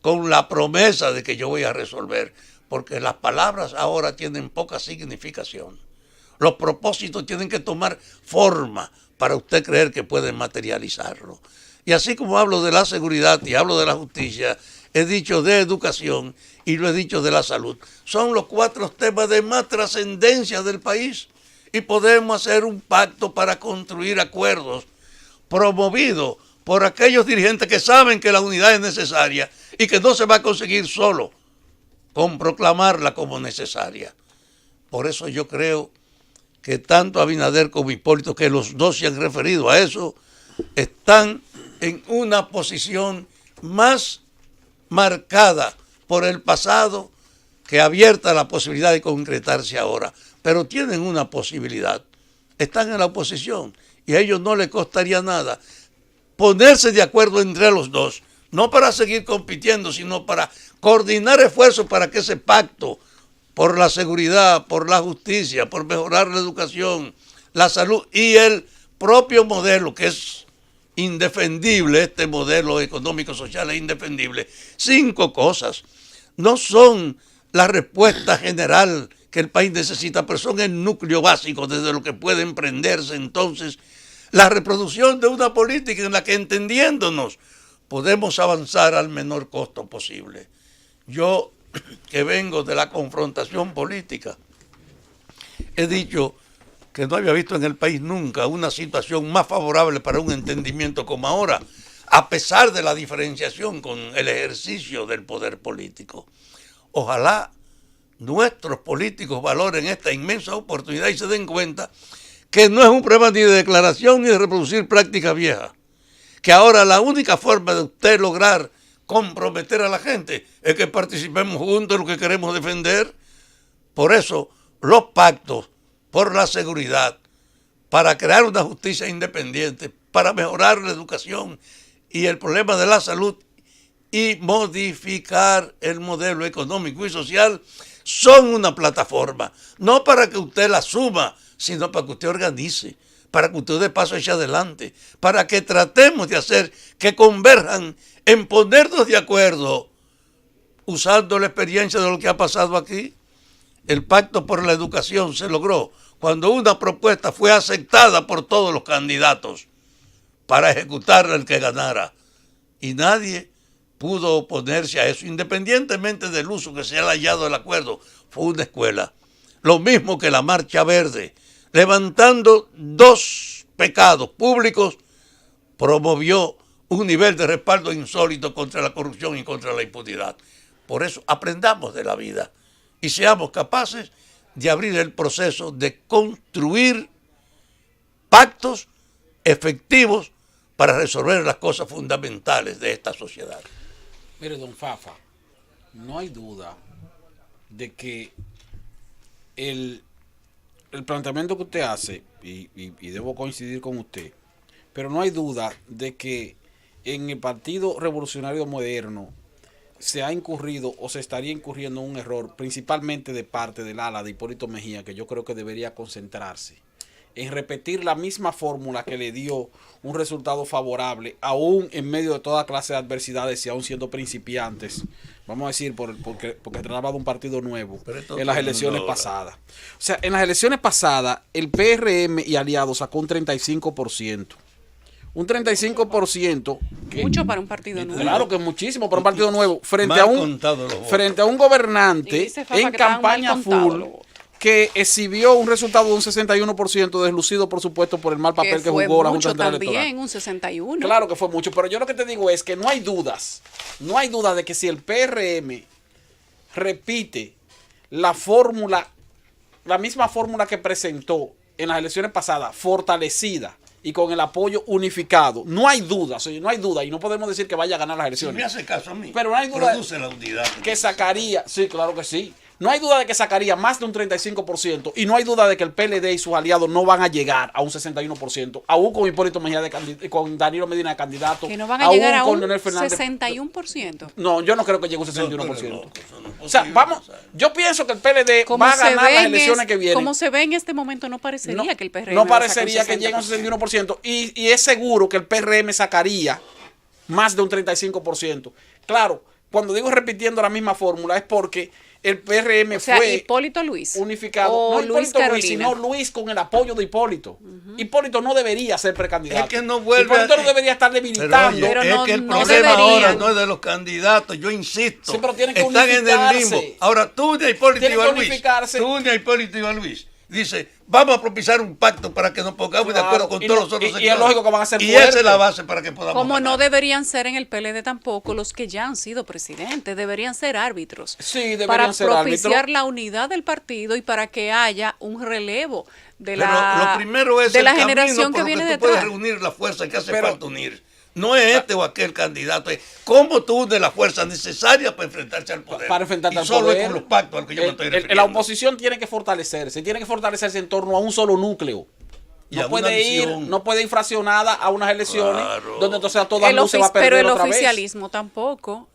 con la promesa de que yo voy a resolver, porque las palabras ahora tienen poca significación. Los propósitos tienen que tomar forma para usted creer que puede materializarlo. Y así como hablo de la seguridad y hablo de la justicia, he dicho de educación y lo he dicho de la salud. Son los 4 temas de más trascendencia del país y podemos hacer un pacto para construir acuerdos promovidos por aquellos dirigentes que saben que la unidad es necesaria y que no se va a conseguir solo con proclamarla como necesaria. Por eso yo creo que tanto Abinader como Hipólito, que los dos se han referido a eso, están en una posición más marcada por el pasado que abierta a la posibilidad de concretarse ahora. Pero tienen una posibilidad. Están en la oposición y a ellos no les costaría nada ponerse de acuerdo entre los dos, no para seguir compitiendo, sino para coordinar esfuerzos para que ese pacto por la seguridad, por la justicia, por mejorar la educación, la salud y el propio modelo, que es indefendible, este modelo económico-social es indefendible. 5 cosas. No son la respuesta general que el país necesita, pero son el núcleo básico desde lo que puede emprenderse entonces la reproducción de una política en la que, entendiéndonos, podemos avanzar al menor costo posible. Yo, que vengo de la confrontación política, he dicho que no había visto en el país nunca una situación más favorable para un entendimiento como ahora, a pesar de la diferenciación con el ejercicio del poder político. Ojalá nuestros políticos valoren esta inmensa oportunidad y se den cuenta que no es un problema ni de declaración ni de reproducir prácticas viejas, que ahora la única forma de usted lograr comprometer a la gente es que participemos juntos en lo que queremos defender. Por eso los pactos por la seguridad, para crear una justicia independiente, para mejorar la educación y el problema de la salud y modificar el modelo económico y social, son una plataforma, no para que usted la suma, sino para que usted organice, para que usted dé paso hacia adelante, para que tratemos de hacer que converjan en ponernos de acuerdo, usando la experiencia de lo que ha pasado aquí. El pacto por la educación se logró cuando una propuesta fue aceptada por todos los candidatos para ejecutarla el que ganara. Y nadie pudo oponerse a eso, independientemente del uso que se haya hallado el acuerdo. Fue una escuela. Lo mismo que la Marcha Verde, levantando 2 pecados públicos, promovió un nivel de respaldo insólito contra la corrupción y contra la impunidad. Por eso aprendamos de la vida y seamos capaces de abrir el proceso de construir pactos efectivos para resolver las cosas fundamentales de esta sociedad. Mire, don Fafa, no hay duda de que el planteamiento que usted hace, y debo coincidir con usted, pero no hay duda de que en el Partido Revolucionario Moderno se ha incurrido o se estaría incurriendo en un error, principalmente de parte del ala de Hipólito Mejía, que yo creo que debería concentrarse en repetir la misma fórmula que le dio un resultado favorable, aún en medio de toda clase de adversidades y aún siendo principiantes, vamos a decir, porque trataba de un partido nuevo en las elecciones pasadas. O sea, en las elecciones pasadas, el PRM y aliados sacó un 35%. Un 35%. Mucho para un partido nuevo. Claro que es muchísimo para un partido nuevo. Frente a un gobernante en campaña full que exhibió un resultado de un 61%, deslucido, por supuesto, por el mal papel que jugó la Junta Central Electoral. También, un 61%. Claro que fue mucho, pero yo lo que te digo es que no hay dudas de que si el PRM repite la fórmula, la misma fórmula que presentó en las elecciones pasadas, fortalecida y con el apoyo unificado, no hay duda, y no podemos decir que vaya a ganar las elecciones. Si me hace caso a mí, pero no hay duda produce la unidad que sacaría, sí, claro que sí. No hay duda de que sacaría más de un 35% y no hay duda de que el PLD y sus aliados no van a llegar a un 61%, aún con Hipólito Mejía, con Danilo Medina de candidato. Que no van a llegar a un Leonel Fernández. 61%. No, yo no creo que llegue a un 61%. O sea, yo pienso que el PLD va a ganar las elecciones que vienen. Como se ve en este momento, no parecería que el PRM no parecería que llegue a un 61%. Y es seguro que el PRM sacaría más de un 35%. Claro, cuando digo repitiendo la misma fórmula, es porque el PRM o sea, fue Hipólito Luis unificado. o No Luis Hipólito Luis, Carolina. sino Luis con el apoyo de Hipólito. Hipólito no debería ser precandidato. Es que no vuelve Hipólito no a- debería estar debilitando. Pero es no- que el no problema deberían. ahora no es de los candidatos, yo insisto. Sí, pero tienen que están en el unificarse. limbo. Ahora tú ni a Hipólito Tienen y a que Luis. unificarse. Tú ni a Hipólito y a Luis. Dice, vamos a propiciar un pacto para que nos pongamos de Claro, acuerdo con y todos no- los otros y sectores. es lógico que van a ser Y esa es fuertes. la base para que podamos Como no ganar. deberían ser en el PLD tampoco los que ya han sido presidentes, deberían ser árbitros. Sí, deberían para ser propiciar árbitros. la unidad del partido y para que haya un relevo de Pero la, lo primero es de el la camino generación por que lo viene tú puedes detrás. reunir la fuerza que hace Pero- falta unir. No es este o aquel candidato, es cómo tú unes la fuerza necesaria para enfrentarse al poder. Para enfrentarte y al solo poder. es con los pactos al que yo me estoy refiriendo. La oposición tiene que fortalecerse en torno a un solo núcleo. Y a No una puede ir, visión. no puede ir fraccionada a unas elecciones Claro. donde entonces a todas El luces va a perder pero el otra vez. oficialismo tampoco.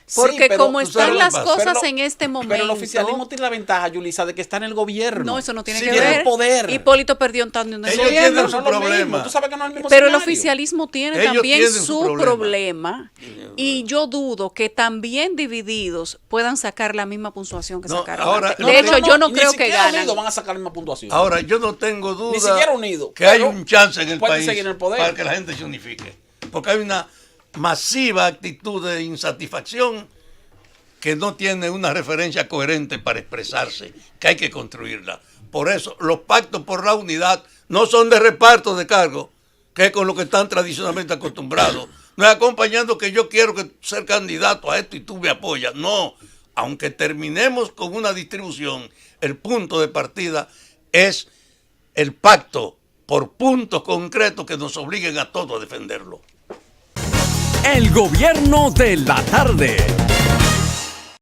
Sí, Porque pero como tú sabes están lo las que pasa. cosas Pero en este momento. Pero el oficialismo tiene la ventaja, Yulisa, de que está en el gobierno. No, eso no tiene Sí, que tiene ver. el poder. Hipólito perdió estando en el Ellos gobierno. tienen su no es lo problema. mismo. Tú sabes que no es el mismo Pero el escenario. oficialismo tiene Ellos también tienen su su problema y yo dudo que también divididos puedan sacar la misma puntuación que No, sacaron ahora- antes. no, De hecho, yo no ni creo que siquiera ganan. unidos van a sacar la misma puntuación. Ahora, yo no tengo duda Ni siquiera unidos, que hay pero un chance en el pueden país seguir en el poder. para que la gente se unifique. Porque hay una masiva actitud de insatisfacción que no tiene una referencia coherente para expresarse, que hay que construirla. Por eso, los pactos por la unidad no son de reparto de cargos, que es con lo que están tradicionalmente acostumbrados. No es acompañando que yo quiero ser candidato a esto y tú me apoyas. No, aunque terminemos con una distribución, el punto de partida es el pacto por puntos concretos que nos obliguen a todos a defenderlo. El gobierno de la tarde.